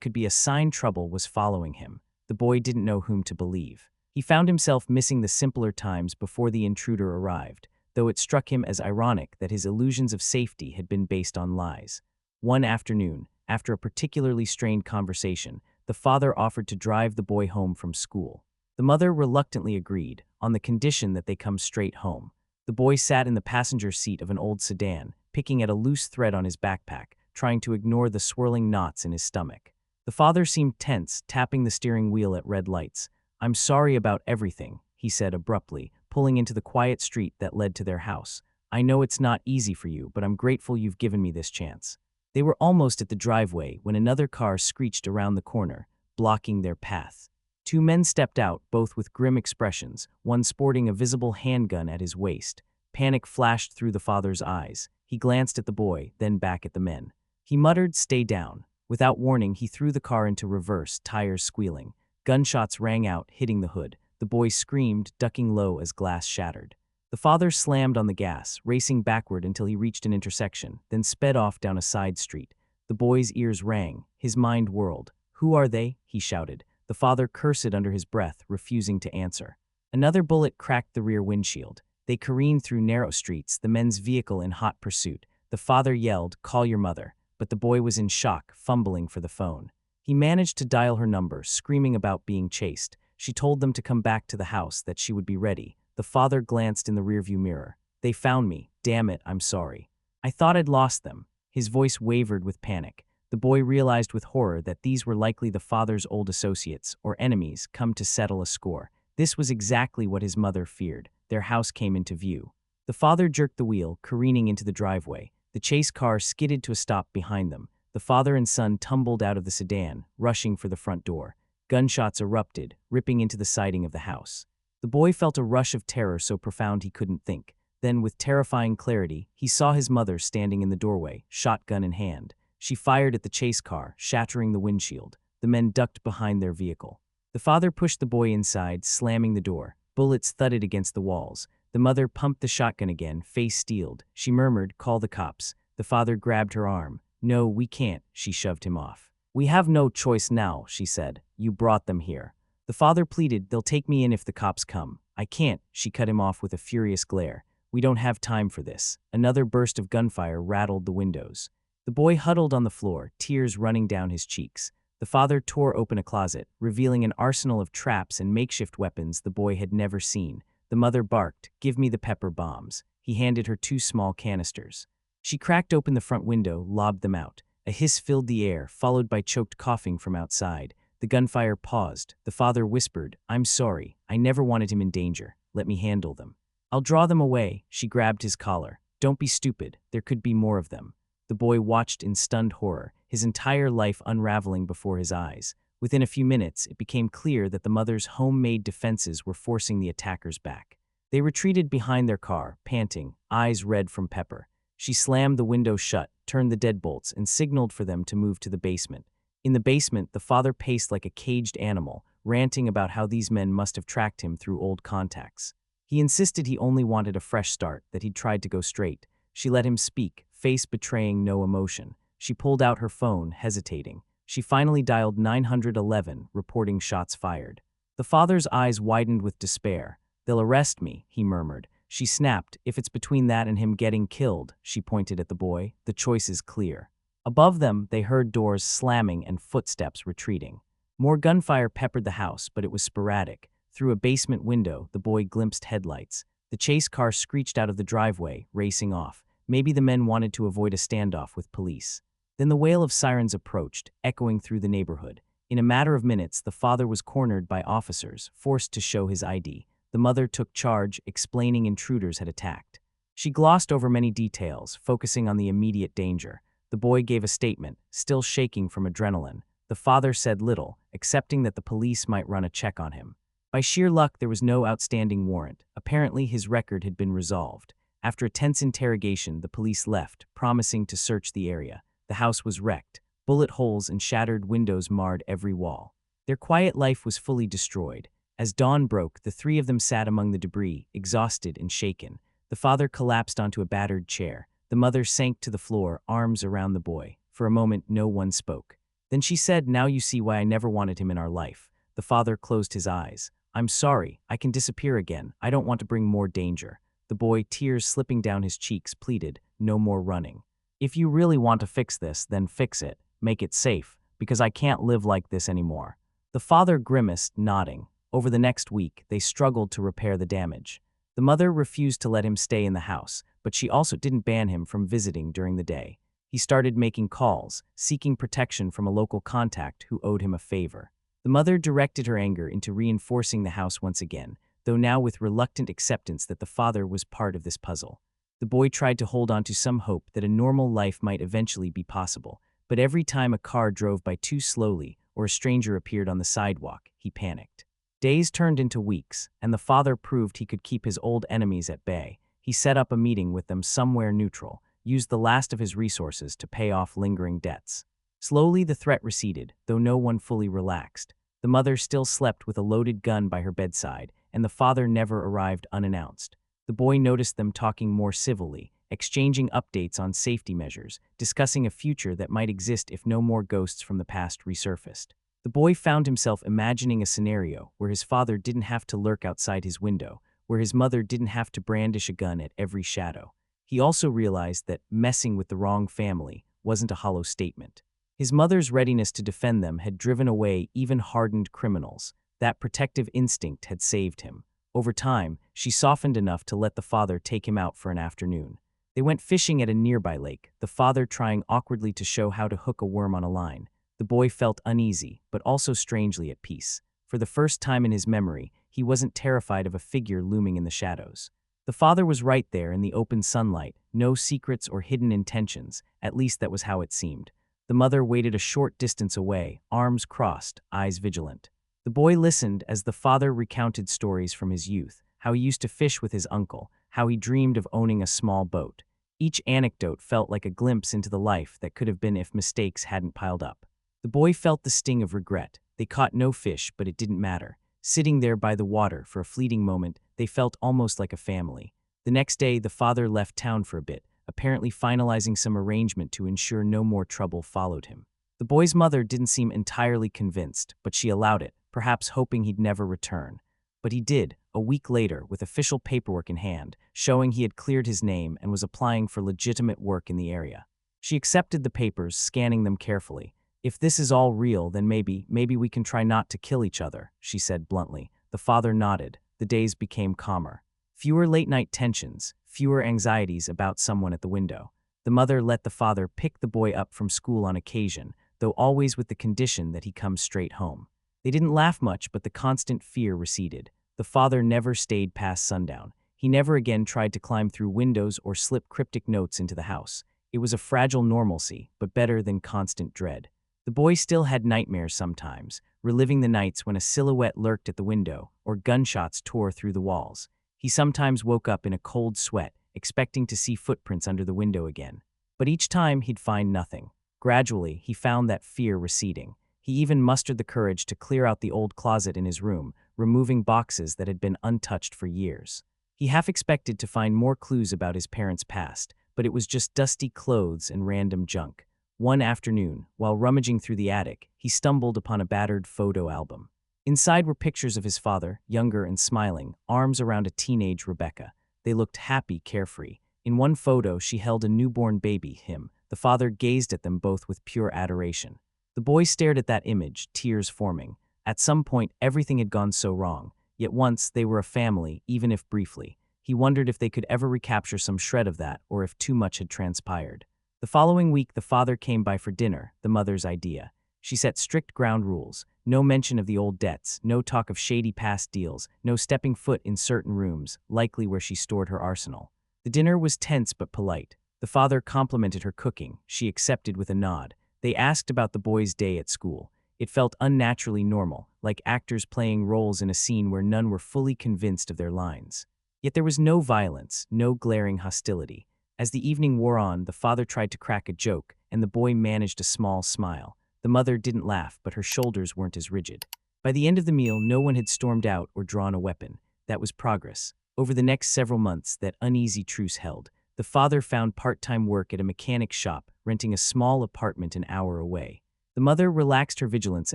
could be a sign trouble was following him. The boy didn't know whom to believe. He found himself missing the simpler times before the intruder arrived, though it struck him as ironic that his illusions of safety had been based on lies. One afternoon, after a particularly strained conversation, the father offered to drive the boy home from school. The mother reluctantly agreed, on the condition that they come straight home. The boy sat in the passenger seat of an old sedan, picking at a loose thread on his backpack, trying to ignore the swirling knots in his stomach. The father seemed tense, tapping the steering wheel at red lights. "I'm sorry about everything," he said abruptly, pulling into the quiet street that led to their house. "I know it's not easy for you, but I'm grateful you've given me this chance." They were almost at the driveway when another car screeched around the corner, blocking their path. Two men stepped out, both with grim expressions, one sporting a visible handgun at his waist. Panic flashed through the father's eyes. He glanced at the boy, then back at the men. He muttered, "Stay down." Without warning, he threw the car into reverse, tires squealing. Gunshots rang out, hitting the hood. The boy screamed, ducking low as glass shattered. The father slammed on the gas, racing backward until he reached an intersection, then sped off down a side street. The boy's ears rang. His mind whirled. "Who are they?" he shouted. The father cursed under his breath, refusing to answer. Another bullet cracked the rear windshield. They careened through narrow streets, the men's vehicle in hot pursuit. The father yelled, "Call your mother." But the boy was in shock, fumbling for the phone. He managed to dial her number, screaming about being chased. She told them to come back to the house, that she would be ready. The father glanced in the rearview mirror. "They found me. Damn it, I'm sorry. I thought I'd lost them." His voice wavered with panic. The boy realized with horror that these were likely the father's old associates, or enemies, come to settle a score. This was exactly what his mother feared. Their house came into view. The father jerked the wheel, careening into the driveway. The chase car skidded to a stop behind them. The father and son tumbled out of the sedan, rushing for the front door. Gunshots erupted, ripping into the siding of the house. The boy felt a rush of terror so profound he couldn't think. Then, with terrifying clarity, he saw his mother standing in the doorway, shotgun in hand. She fired at the chase car, shattering the windshield. The men ducked behind their vehicle. The father pushed the boy inside, slamming the door. Bullets thudded against the walls. The mother pumped the shotgun again, face steeled. She murmured, "Call the cops." The father grabbed her arm. "No, we can't," she shoved him off. "We have no choice now," she said. "You brought them here." The father pleaded, "They'll take me in if the cops come." "I can't," she cut him off with a furious glare. "We don't have time for this." Another burst of gunfire rattled the windows. The boy huddled on the floor, tears running down his cheeks. The father tore open a closet, revealing an arsenal of traps and makeshift weapons the boy had never seen. The mother barked, "Give me the pepper bombs." He handed her 2 small canisters. She cracked open the front window, lobbed them out. A hiss filled the air, followed by choked coughing from outside. The gunfire paused. The father whispered, "I'm sorry. I never wanted him in danger. Let me handle them." "I'll draw them away." She grabbed his collar. "Don't be stupid. There could be more of them." The boy watched in stunned horror, his entire life unraveling before his eyes. Within a few minutes, it became clear that the mother's homemade defenses were forcing the attackers back. They retreated behind their car, panting, eyes red from pepper. She slammed the window shut, turned the deadbolts, and signaled for them to move to the basement. In the basement, the father paced like a caged animal, ranting about how these men must have tracked him through old contacts. He insisted he only wanted a fresh start, that he'd tried to go straight. She let him speak, face betraying no emotion. She pulled out her phone, hesitating. She finally dialed 911, reporting shots fired. The father's eyes widened with despair. "They'll arrest me," he murmured. She snapped, "If it's between that and him getting killed," she pointed at the boy, "the choice is clear." Above them, they heard doors slamming and footsteps retreating. More gunfire peppered the house, but it was sporadic. Through a basement window, the boy glimpsed headlights. The chase car screeched out of the driveway, racing off. Maybe the men wanted to avoid a standoff with police. Then the wail of sirens approached, echoing through the neighborhood. In a matter of minutes, the father was cornered by officers, forced to show his ID. The mother took charge, explaining intruders had attacked. She glossed over many details, focusing on the immediate danger. The boy gave a statement, still shaking from adrenaline. The father said little, accepting that the police might run a check on him. By sheer luck, there was no outstanding warrant. Apparently, his record had been resolved. After a tense interrogation, the police left, promising to search the area. The house was wrecked. Bullet holes and shattered windows marred every wall. Their quiet life was fully destroyed. As dawn broke, the three of them sat among the debris, exhausted and shaken. The father collapsed onto a battered chair. The mother sank to the floor, arms around the boy. For a moment, no one spoke. Then she said, "Now you see why I never wanted him in our life." The father closed his eyes. "I'm sorry. I can disappear again. I don't want to bring more danger." The boy, tears slipping down his cheeks, pleaded, "No more running. If you really want to fix this, then fix it. Make it safe, because I can't live like this anymore." The father grimaced, nodding. Over the next week, they struggled to repair the damage. The mother refused to let him stay in the house, but she also didn't ban him from visiting during the day. He started making calls, seeking protection from a local contact who owed him a favor. The mother directed her anger into reinforcing the house once again, though now with reluctant acceptance that the father was part of this puzzle. The boy tried to hold on to some hope that a normal life might eventually be possible, but every time a car drove by too slowly or a stranger appeared on the sidewalk, he panicked. Days turned into weeks, and the father proved he could keep his old enemies at bay. He set up a meeting with them somewhere neutral, used the last of his resources to pay off lingering debts. Slowly the threat receded, though no one fully relaxed. The mother still slept with a loaded gun by her bedside, and the father never arrived unannounced. The boy noticed them talking more civilly, exchanging updates on safety measures, discussing a future that might exist if no more ghosts from the past resurfaced. The boy found himself imagining a scenario where his father didn't have to lurk outside his window, where his mother didn't have to brandish a gun at every shadow. He also realized that messing with the wrong family wasn't a hollow statement. His mother's readiness to defend them had driven away even hardened criminals. That protective instinct had saved him. Over time, she softened enough to let the father take him out for an afternoon. They went fishing at a nearby lake, the father trying awkwardly to show how to hook a worm on a line. The boy felt uneasy, but also strangely at peace. For the first time in his memory, he wasn't terrified of a figure looming in the shadows. The father was right there in the open sunlight, no secrets or hidden intentions, at least that was how it seemed. The mother waited a short distance away, arms crossed, eyes vigilant. The boy listened as the father recounted stories from his youth, how he used to fish with his uncle, how he dreamed of owning a small boat. Each anecdote felt like a glimpse into the life that could have been if mistakes hadn't piled up. The boy felt the sting of regret. They caught no fish, but it didn't matter. Sitting there by the water for a fleeting moment, they felt almost like a family. The next day, the father left town for a bit, apparently finalizing some arrangement to ensure no more trouble followed him. The boy's mother didn't seem entirely convinced, but she allowed it, perhaps hoping he'd never return. But he did, a week later, with official paperwork in hand, showing he had cleared his name and was applying for legitimate work in the area. She accepted the papers, scanning them carefully. "If this is all real, then maybe we can try not to kill each other," she said bluntly. The father nodded. The days became calmer. Fewer late-night tensions, fewer anxieties about someone at the window. The mother let the father pick the boy up from school on occasion, though always with the condition that he come straight home. They didn't laugh much, but the constant fear receded. The father never stayed past sundown. He never again tried to climb through windows or slip cryptic notes into the house. It was a fragile normalcy, but better than constant dread. The boy still had nightmares sometimes, reliving the nights when a silhouette lurked at the window or gunshots tore through the walls. He sometimes woke up in a cold sweat, expecting to see footprints under the window again. But each time he'd find nothing. Gradually, he found that fear receding. He even mustered the courage to clear out the old closet in his room, removing boxes that had been untouched for years. He half expected to find more clues about his parents' past, but it was just dusty clothes and random junk. One afternoon, while rummaging through the attic, he stumbled upon a battered photo album. Inside were pictures of his father, younger and smiling, arms around a teenage Rebecca. They looked happy, carefree. In one photo, she held a newborn baby, him. The father gazed at them both with pure adoration. The boy stared at that image, tears forming. At some point, everything had gone so wrong. Yet once, they were a family, even if briefly. He wondered if they could ever recapture some shred of that, or if too much had transpired. The following week, the father came by for dinner, the mother's idea. She set strict ground rules. No mention of the old debts, no talk of shady past deals, no stepping foot in certain rooms, likely where she stored her arsenal. The dinner was tense but polite. The father complimented her cooking. She accepted with a nod. They asked about the boy's day at school. It felt unnaturally normal, like actors playing roles in a scene where none were fully convinced of their lines. Yet there was no violence, no glaring hostility. As the evening wore on, the father tried to crack a joke, and the boy managed a small smile. The mother didn't laugh, but her shoulders weren't as rigid. By the end of the meal, no one had stormed out or drawn a weapon. That was progress. Over the next several months, that uneasy truce held. The father found part-time work at a mechanic shop, renting a small apartment an hour away. The mother relaxed her vigilance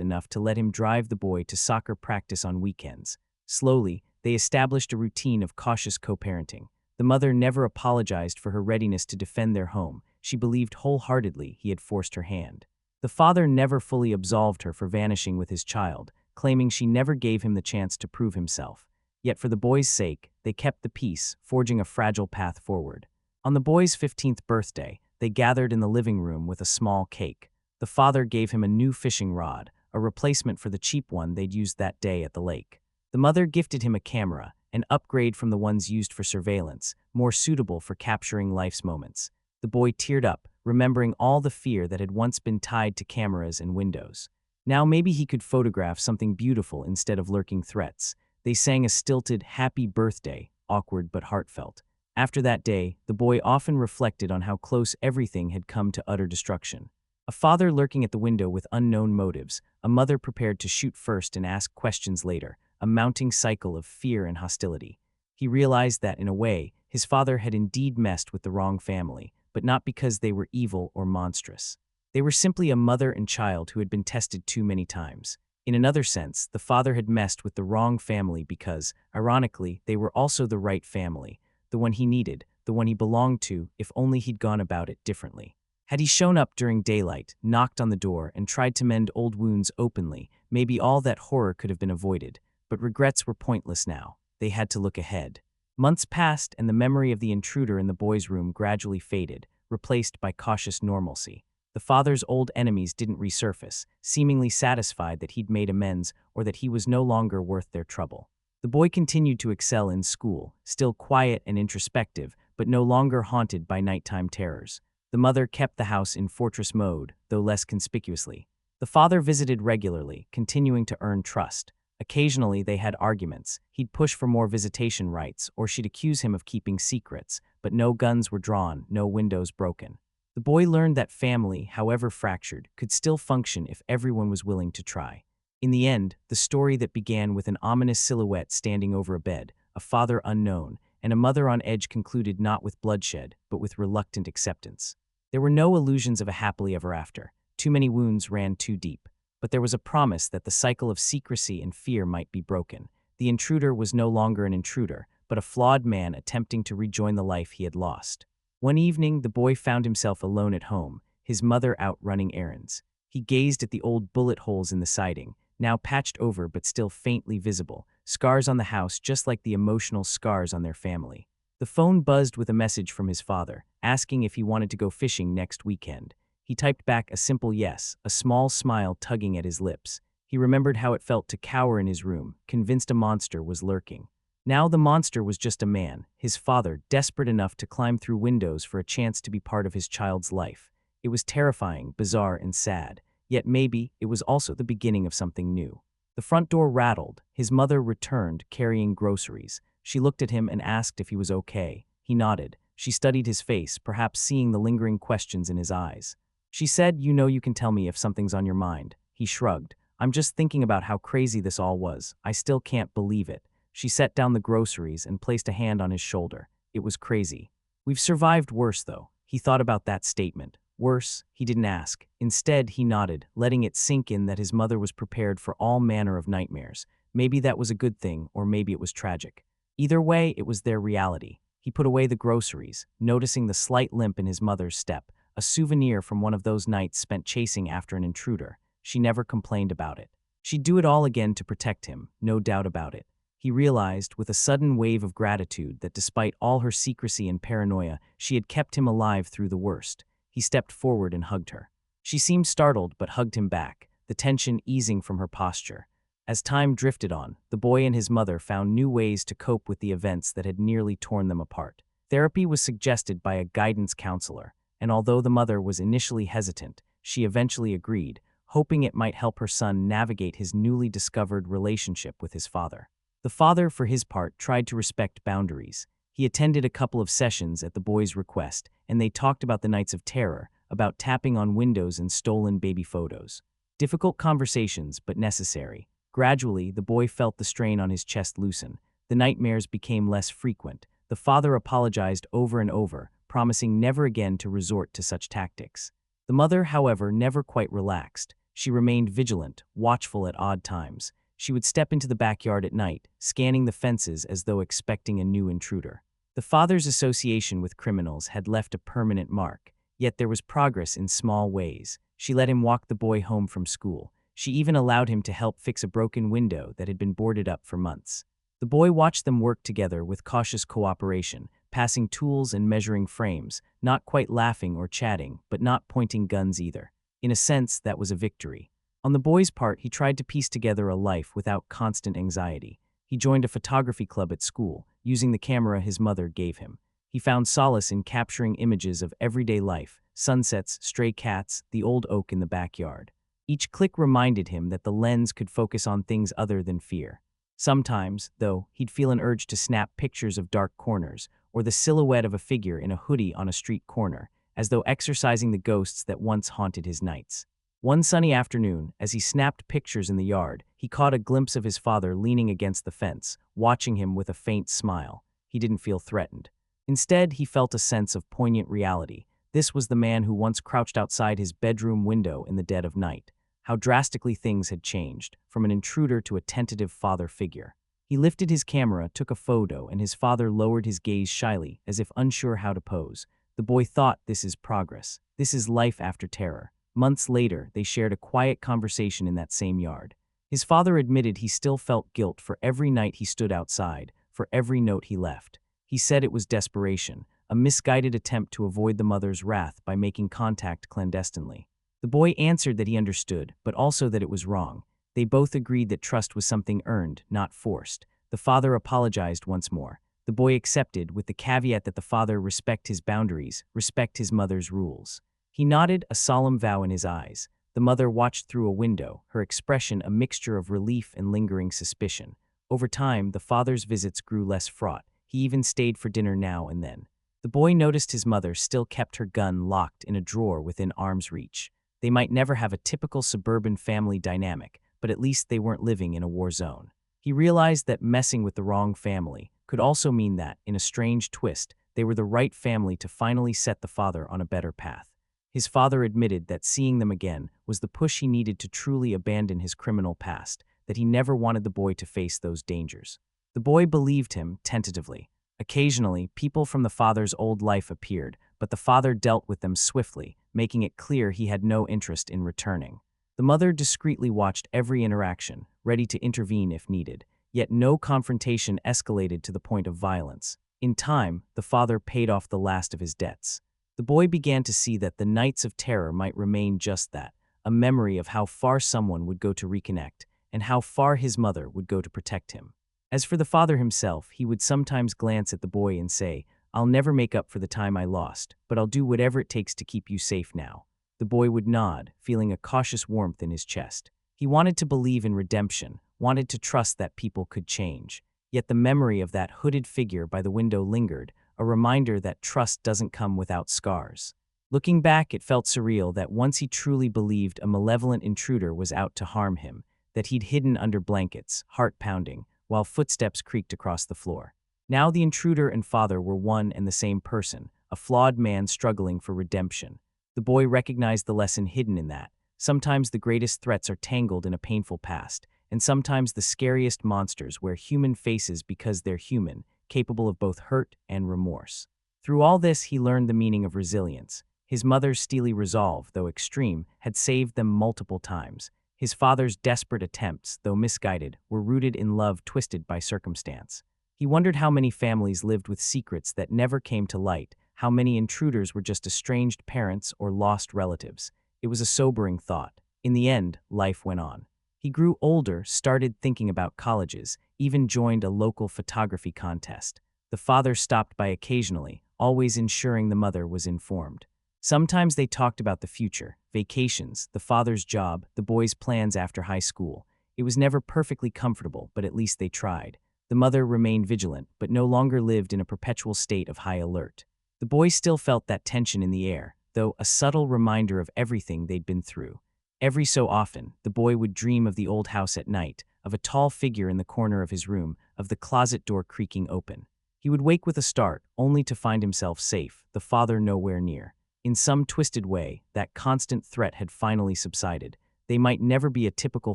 enough to let him drive the boy to soccer practice on weekends. Slowly, they established a routine of cautious co-parenting. The mother never apologized for her readiness to defend their home. She believed wholeheartedly he had forced her hand. The father never fully absolved her for vanishing with his child, claiming she never gave him the chance to prove himself. Yet for the boy's sake, they kept the peace, forging a fragile path forward. On the boy's 15th birthday, they gathered in the living room with a small cake. The father gave him a new fishing rod, a replacement for the cheap one they'd used that day at the lake. The mother gifted him a camera, an upgrade from the ones used for surveillance, more suitable for capturing life's moments. The boy teared up, remembering all the fear that had once been tied to cameras and windows. Now maybe he could photograph something beautiful instead of lurking threats. They sang a stilted, "Happy Birthday," awkward but heartfelt. After that day, the boy often reflected on how close everything had come to utter destruction. A father lurking at the window with unknown motives, a mother prepared to shoot first and ask questions later, a mounting cycle of fear and hostility. He realized that, in a way, his father had indeed messed with the wrong family, but not because they were evil or monstrous. They were simply a mother and child who had been tested too many times. In another sense, the father had messed with the wrong family because, ironically, they were also the right family, the one he needed, the one he belonged to, if only he'd gone about it differently. Had he shown up during daylight, knocked on the door, and tried to mend old wounds openly, maybe all that horror could have been avoided. But regrets were pointless now. They had to look ahead. Months passed, and the memory of the intruder in the boys' room gradually faded, replaced by cautious normalcy. The father's old enemies didn't resurface, seemingly satisfied that he'd made amends or that he was no longer worth their trouble. The boy continued to excel in school, still quiet and introspective, but no longer haunted by nighttime terrors. The mother kept the house in fortress mode, though less conspicuously. The father visited regularly, continuing to earn trust. Occasionally, they had arguments. He'd push for more visitation rights, or she'd accuse him of keeping secrets, but no guns were drawn, no windows broken. The boy learned that family, however fractured, could still function if everyone was willing to try. In the end, the story that began with an ominous silhouette standing over a bed, a father unknown, and a mother on edge concluded not with bloodshed, but with reluctant acceptance. There were no illusions of a happily ever after. Too many wounds ran too deep. But there was a promise that the cycle of secrecy and fear might be broken. The intruder was no longer an intruder, but a flawed man attempting to rejoin the life he had lost. One evening, the boy found himself alone at home, his mother out running errands. He gazed at the old bullet holes in the siding, now patched over but still faintly visible, scars on the house just like the emotional scars on their family. The phone buzzed with a message from his father, asking if he wanted to go fishing next weekend. He typed back a simple yes, a small smile tugging at his lips. He remembered how it felt to cower in his room, convinced a monster was lurking. Now the monster was just a man, his father, desperate enough to climb through windows for a chance to be part of his child's life. It was terrifying, bizarre, and sad. Yet maybe it was also the beginning of something new. The front door rattled. His mother returned, carrying groceries. She looked at him and asked if he was okay. He nodded. She studied his face, perhaps seeing the lingering questions in his eyes. She said, "You know you can tell me if something's on your mind." He shrugged. "I'm just thinking about how crazy this all was. I still can't believe it." She set down the groceries and placed a hand on his shoulder. "It was crazy. We've survived worse, though." He thought about that statement. Worse? He didn't ask. Instead, he nodded, letting it sink in that his mother was prepared for all manner of nightmares. Maybe that was a good thing, or maybe it was tragic. Either way, it was their reality. He put away the groceries, noticing the slight limp in his mother's step, a souvenir from one of those nights spent chasing after an intruder. She never complained about it. She'd do it all again to protect him, no doubt about it. He realized, with a sudden wave of gratitude, that despite all her secrecy and paranoia, she had kept him alive through the worst. He stepped forward and hugged her. She seemed startled but hugged him back, the tension easing from her posture. As time drifted on, the boy and his mother found new ways to cope with the events that had nearly torn them apart. Therapy was suggested by a guidance counselor, and although the mother was initially hesitant, she eventually agreed, hoping it might help her son navigate his newly discovered relationship with his father. The father, for his part, tried to respect boundaries. He attended a couple of sessions at the boy's request, and they talked about the nights of terror, about tapping on windows and stolen baby photos. Difficult conversations, but necessary. Gradually, the boy felt the strain on his chest loosen. The nightmares became less frequent. The father apologized over and over, promising never again to resort to such tactics. The mother, however, never quite relaxed. She remained vigilant, watchful at odd times. She would step into the backyard at night, scanning the fences as though expecting a new intruder. The father's association with criminals had left a permanent mark, yet there was progress in small ways. She let him walk the boy home from school. She even allowed him to help fix a broken window that had been boarded up for months. The boy watched them work together with cautious cooperation, passing tools and measuring frames, not quite laughing or chatting, but not pointing guns either. In a sense, that was a victory. On the boy's part, he tried to piece together a life without constant anxiety. He joined a photography club at school, using the camera his mother gave him. He found solace in capturing images of everyday life, sunsets, stray cats, the old oak in the backyard. Each click reminded him that the lens could focus on things other than fear. Sometimes, though, he'd feel an urge to snap pictures of dark corners, or the silhouette of a figure in a hoodie on a street corner, as though exorcising the ghosts that once haunted his nights. One sunny afternoon, as he snapped pictures in the yard, he caught a glimpse of his father leaning against the fence, watching him with a faint smile. He didn't feel threatened. Instead, he felt a sense of poignant reality. This was the man who once crouched outside his bedroom window in the dead of night. How drastically things had changed, from an intruder to a tentative father figure. He lifted his camera, took a photo, and his father lowered his gaze shyly, as if unsure how to pose. The boy thought, this is progress. This is life after terror. Months later, they shared a quiet conversation in that same yard. His father admitted he still felt guilt for every night he stood outside, for every note he left. He said it was desperation, a misguided attempt to avoid the mother's wrath by making contact clandestinely. The boy answered that he understood, but also that it was wrong. They both agreed that trust was something earned, not forced. The father apologized once more. The boy accepted, with the caveat that the father respect his boundaries, respect his mother's rules. He nodded, a solemn vow in his eyes. The mother watched through a window, her expression a mixture of relief and lingering suspicion. Over time, the father's visits grew less fraught. He even stayed for dinner now and then. The boy noticed his mother still kept her gun locked in a drawer within arm's reach. They might never have a typical suburban family dynamic, but at least they weren't living in a war zone. He realized that messing with the wrong family could also mean that, in a strange twist, they were the right family to finally set the father on a better path. His father admitted that seeing them again was the push he needed to truly abandon his criminal past, that he never wanted the boy to face those dangers. The boy believed him, tentatively. Occasionally, people from the father's old life appeared, but the father dealt with them swiftly, making it clear he had no interest in returning. The mother discreetly watched every interaction, ready to intervene if needed, yet no confrontation escalated to the point of violence. In time, the father paid off the last of his debts. The boy began to see that the nights of terror might remain just that, a memory of how far someone would go to reconnect, and how far his mother would go to protect him. As for the father himself, he would sometimes glance at the boy and say, "I'll never make up for the time I lost, but I'll do whatever it takes to keep you safe now." The boy would nod, feeling a cautious warmth in his chest. He wanted to believe in redemption, wanted to trust that people could change. Yet the memory of that hooded figure by the window lingered, a reminder that trust doesn't come without scars. Looking back, it felt surreal that once he truly believed a malevolent intruder was out to harm him, that he'd hidden under blankets, heart pounding, while footsteps creaked across the floor. Now the intruder and father were one and the same person, a flawed man struggling for redemption. The boy recognized the lesson hidden in that. Sometimes the greatest threats are tangled in a painful past, and sometimes the scariest monsters wear human faces because they're human, capable of both hurt and remorse. Through all this, he learned the meaning of resilience. His mother's steely resolve, though extreme, had saved them multiple times. His father's desperate attempts, though misguided, were rooted in love twisted by circumstance. He wondered how many families lived with secrets that never came to light, how many intruders were just estranged parents or lost relatives. It was a sobering thought. In the end, life went on. He grew older, started thinking about colleges, even joined a local photography contest. The father stopped by occasionally, always ensuring the mother was informed. Sometimes they talked about the future, vacations, the father's job, the boy's plans after high school. It was never perfectly comfortable, but at least they tried. The mother remained vigilant, but no longer lived in a perpetual state of high alert. The boy still felt that tension in the air, though a subtle reminder of everything they'd been through. Every so often, the boy would dream of the old house at night, of a tall figure in the corner of his room, of the closet door creaking open. He would wake with a start, only to find himself safe, the father nowhere near. In some twisted way, that constant threat had finally subsided. They might never be a typical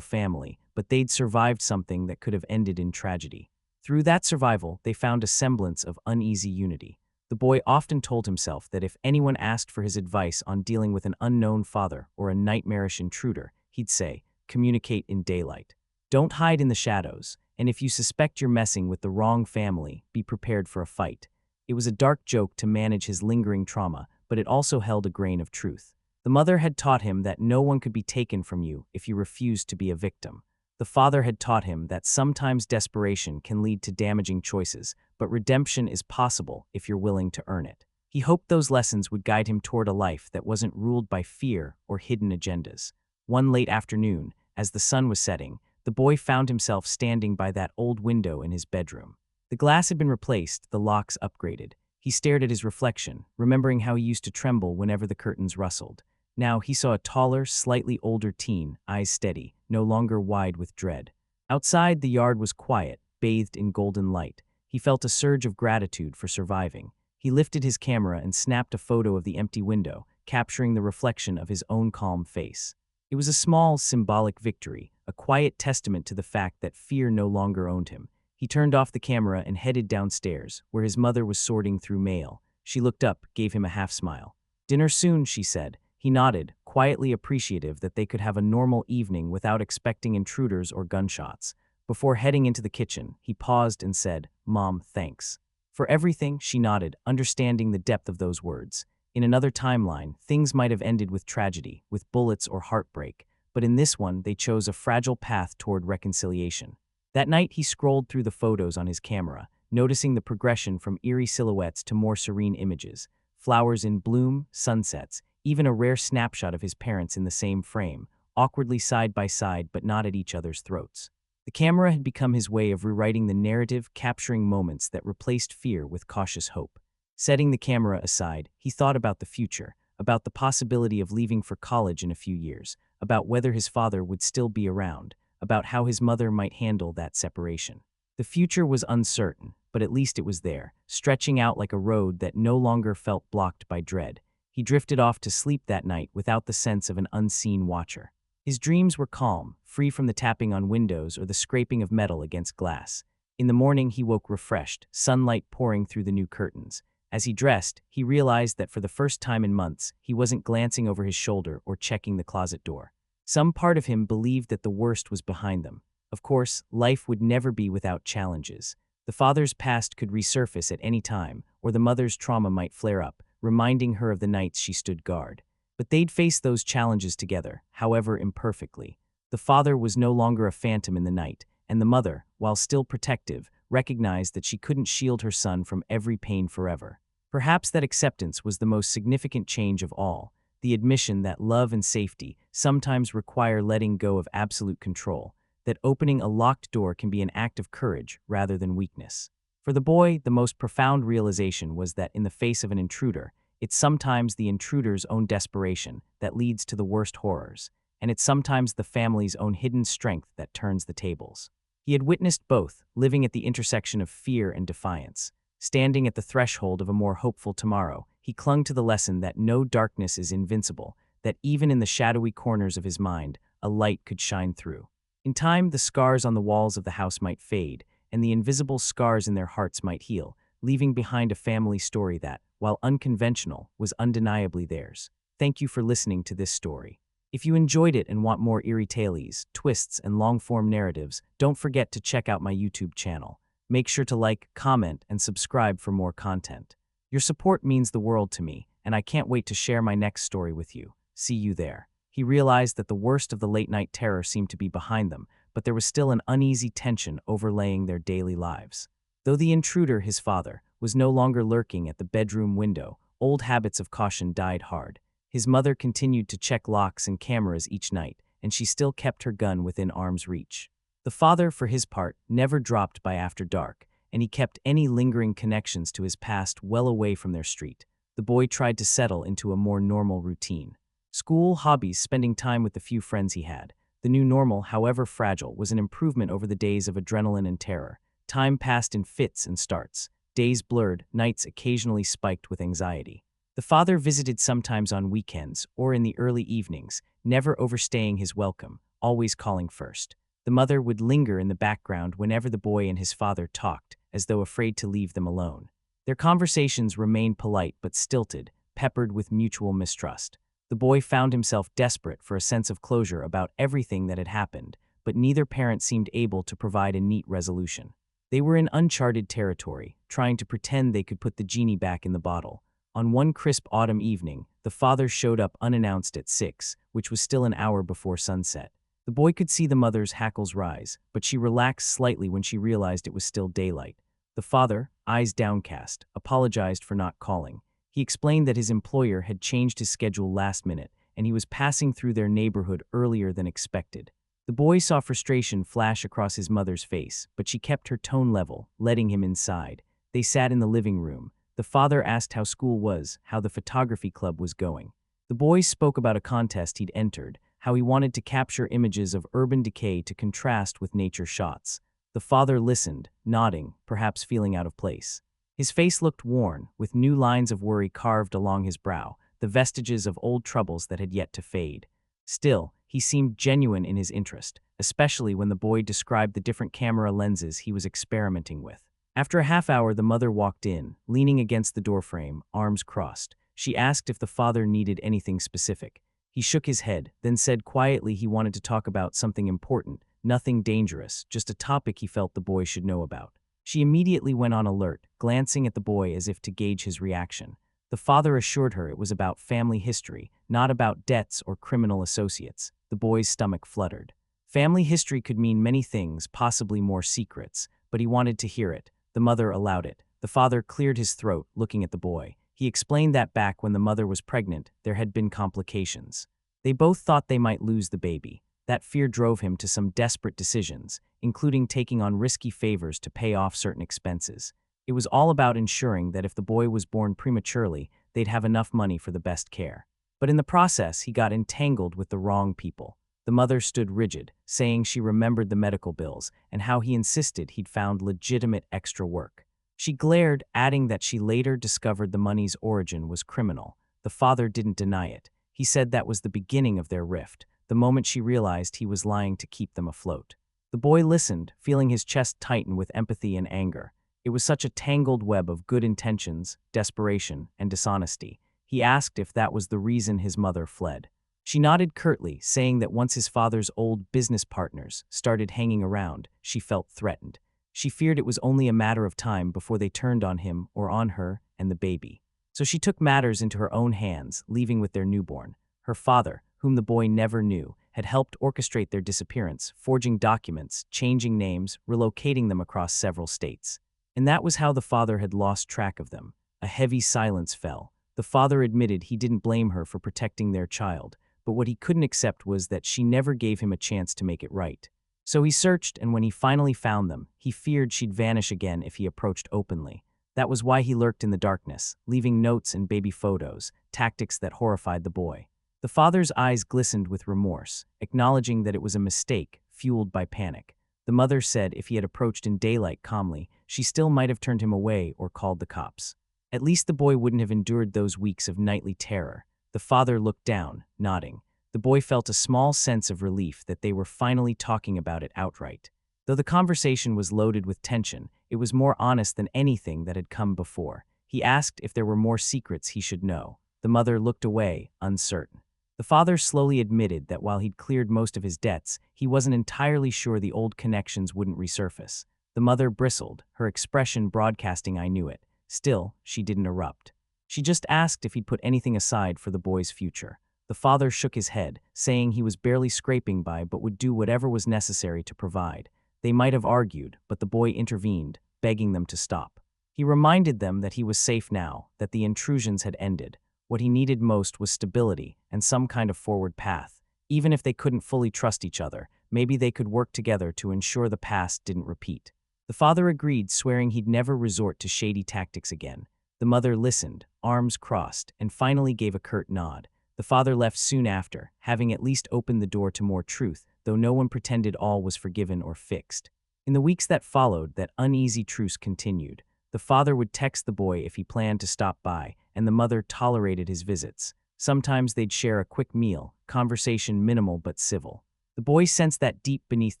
family, but they'd survived something that could have ended in tragedy. Through that survival, they found a semblance of uneasy unity. The boy often told himself that if anyone asked for his advice on dealing with an unknown father or a nightmarish intruder, he'd say, "Communicate in daylight. Don't hide in the shadows, and if you suspect you're messing with the wrong family, be prepared for a fight." It was a dark joke to manage his lingering trauma, but it also held a grain of truth. The mother had taught him that no one could be taken from you if you refused to be a victim. The father had taught him that sometimes desperation can lead to damaging choices, but redemption is possible if you're willing to earn it. He hoped those lessons would guide him toward a life that wasn't ruled by fear or hidden agendas. One late afternoon, as the sun was setting, the boy found himself standing by that old window in his bedroom. The glass had been replaced, the locks upgraded. He stared at his reflection, remembering how he used to tremble whenever the curtains rustled. Now he saw a taller, slightly older teen, eyes steady, no longer wide with dread. Outside, the yard was quiet, bathed in golden light. He felt a surge of gratitude for surviving. He lifted his camera and snapped a photo of the empty window, capturing the reflection of his own calm face. It was a small, symbolic victory, a quiet testament to the fact that fear no longer owned him. He turned off the camera and headed downstairs, where his mother was sorting through mail. She looked up, gave him a half-smile. "Dinner soon," she said. He nodded, quietly appreciative that they could have a normal evening without expecting intruders or gunshots. Before heading into the kitchen, he paused and said, "Mom, thanks." "For everything," she nodded, understanding the depth of those words. In another timeline, things might have ended with tragedy, with bullets or heartbreak, but in this one, they chose a fragile path toward reconciliation. That night, he scrolled through the photos on his camera, noticing the progression from eerie silhouettes to more serene images. Flowers in bloom, sunsets, even a rare snapshot of his parents in the same frame, awkwardly side by side but not at each other's throats. The camera had become his way of rewriting the narrative, capturing moments that replaced fear with cautious hope. Setting the camera aside, he thought about the future, about the possibility of leaving for college in a few years, about whether his father would still be around, about how his mother might handle that separation. The future was uncertain, but at least it was there, stretching out like a road that no longer felt blocked by dread. He drifted off to sleep that night without the sense of an unseen watcher. His dreams were calm, free from the tapping on windows or the scraping of metal against glass. In the morning, he woke refreshed, sunlight pouring through the new curtains. As he dressed, he realized that for the first time in months, he wasn't glancing over his shoulder or checking the closet door. Some part of him believed that the worst was behind them. Of course, life would never be without challenges. The father's past could resurface at any time, or the mother's trauma might flare up, reminding her of the nights she stood guard. But they'd face those challenges together, however imperfectly. The father was no longer a phantom in the night, and the mother, while still protective, recognized that she couldn't shield her son from every pain forever. Perhaps that acceptance was the most significant change of all, the admission that love and safety sometimes require letting go of absolute control, that opening a locked door can be an act of courage rather than weakness. For the boy, the most profound realization was that in the face of an intruder, it's sometimes the intruder's own desperation that leads to the worst horrors, and it's sometimes the family's own hidden strength that turns the tables. He had witnessed both, living at the intersection of fear and defiance. Standing at the threshold of a more hopeful tomorrow, he clung to the lesson that no darkness is invincible, that even in the shadowy corners of his mind, a light could shine through. In time, the scars on the walls of the house might fade, and the invisible scars in their hearts might heal, leaving behind a family story that, while unconventional, was undeniably theirs. Thank you for listening to this story. If you enjoyed it and want more eerie tales, twists, and long-form narratives, don't forget to check out my YouTube channel. Make sure to like, comment, and subscribe for more content. Your support means the world to me, and I can't wait to share my next story with you. See you there. He realized that the worst of the late-night terror seemed to be behind them, but there was still an uneasy tension overlaying their daily lives. Though the intruder, his father, was no longer lurking at the bedroom window, old habits of caution died hard. His mother continued to check locks and cameras each night, and she still kept her gun within arm's reach. The father, for his part, never dropped by after dark, and he kept any lingering connections to his past well away from their street. The boy tried to settle into a more normal routine. School, hobbies, spending time with the few friends he had. The new normal, however fragile, was an improvement over the days of adrenaline and terror. Time passed in fits and starts. Days blurred, nights occasionally spiked with anxiety. The father visited sometimes on weekends or in the early evenings, never overstaying his welcome, always calling first. The mother would linger in the background whenever the boy and his father talked, as though afraid to leave them alone. Their conversations remained polite but stilted, peppered with mutual mistrust. The boy found himself desperate for a sense of closure about everything that had happened, but neither parent seemed able to provide a neat resolution. They were in uncharted territory, trying to pretend they could put the genie back in the bottle. On one crisp autumn evening, the father showed up unannounced at 6, which was still an hour before sunset. The boy could see the mother's hackles rise, but she relaxed slightly when she realized it was still daylight. The father, eyes downcast, apologized for not calling. He explained that his employer had changed his schedule last minute, and he was passing through their neighborhood earlier than expected. The boy saw frustration flash across his mother's face, but she kept her tone level, letting him inside. They sat in the living room. The father asked how school was, how the photography club was going. The boy spoke about a contest he'd entered, how he wanted to capture images of urban decay to contrast with nature shots. The father listened, nodding, perhaps feeling out of place. His face looked worn, with new lines of worry carved along his brow, the vestiges of old troubles that had yet to fade. Still, he seemed genuine in his interest, especially when the boy described the different camera lenses he was experimenting with. After a half hour, the mother walked in, leaning against the doorframe, arms crossed. She asked if the father needed anything specific. He shook his head, then said quietly he wanted to talk about something important, nothing dangerous, just a topic he felt the boy should know about. She immediately went on alert, glancing at the boy as if to gauge his reaction. The father assured her it was about family history, not about debts or criminal associates. The boy's stomach fluttered. Family history could mean many things, possibly more secrets, but he wanted to hear it. The mother allowed it. The father cleared his throat, looking at the boy. He explained that back when the mother was pregnant, there had been complications. They both thought they might lose the baby. That fear drove him to some desperate decisions, including taking on risky favors to pay off certain expenses. It was all about ensuring that if the boy was born prematurely, they'd have enough money for the best care. But in the process, he got entangled with the wrong people. The mother stood rigid, saying she remembered the medical bills and how he insisted he'd found legitimate extra work. She glared, adding that she later discovered the money's origin was criminal. The father didn't deny it. He said that was the beginning of their rift, the moment she realized he was lying to keep them afloat. The boy listened, feeling his chest tighten with empathy and anger. It was such a tangled web of good intentions, desperation, and dishonesty. He asked if that was the reason his mother fled. She nodded curtly, saying that once his father's old business partners started hanging around, she felt threatened. She feared it was only a matter of time before they turned on him or on her and the baby. So she took matters into her own hands, leaving with their newborn. Her father, whom the boy never knew, had helped orchestrate their disappearance, forging documents, changing names, relocating them across several states. And that was how the father had lost track of them. A heavy silence fell. The father admitted he didn't blame her for protecting their child, but what he couldn't accept was that she never gave him a chance to make it right. So he searched, and when he finally found them, he feared she'd vanish again if he approached openly. That was why he lurked in the darkness, leaving notes and baby photos, tactics that horrified the boy. The father's eyes glistened with remorse, acknowledging that it was a mistake, fueled by panic. The mother said if he had approached in daylight calmly, she still might have turned him away or called the cops. At least the boy wouldn't have endured those weeks of nightly terror. The father looked down, nodding. The boy felt a small sense of relief that they were finally talking about it outright. Though the conversation was loaded with tension, it was more honest than anything that had come before. He asked if there were more secrets he should know. The mother looked away, uncertain. The father slowly admitted that while he'd cleared most of his debts, he wasn't entirely sure the old connections wouldn't resurface. The mother bristled, her expression broadcasting "I knew it." Still, she didn't erupt. She just asked if he'd put anything aside for the boy's future. The father shook his head, saying he was barely scraping by but would do whatever was necessary to provide. They might have argued, but the boy intervened, begging them to stop. He reminded them that he was safe now, that the intrusions had ended. What he needed most was stability and some kind of forward path. Even if they couldn't fully trust each other, maybe they could work together to ensure the past didn't repeat. The father agreed, swearing he'd never resort to shady tactics again. The mother listened, arms crossed, and finally gave a curt nod. The father left soon after, having at least opened the door to more truth though no one pretended all was forgiven or fixed. In the weeks that followed, that uneasy truce continued. The father would text the boy if he planned to stop by, and the mother tolerated his visits. Sometimes they'd share a quick meal, conversation minimal but civil. The boy sensed that deep beneath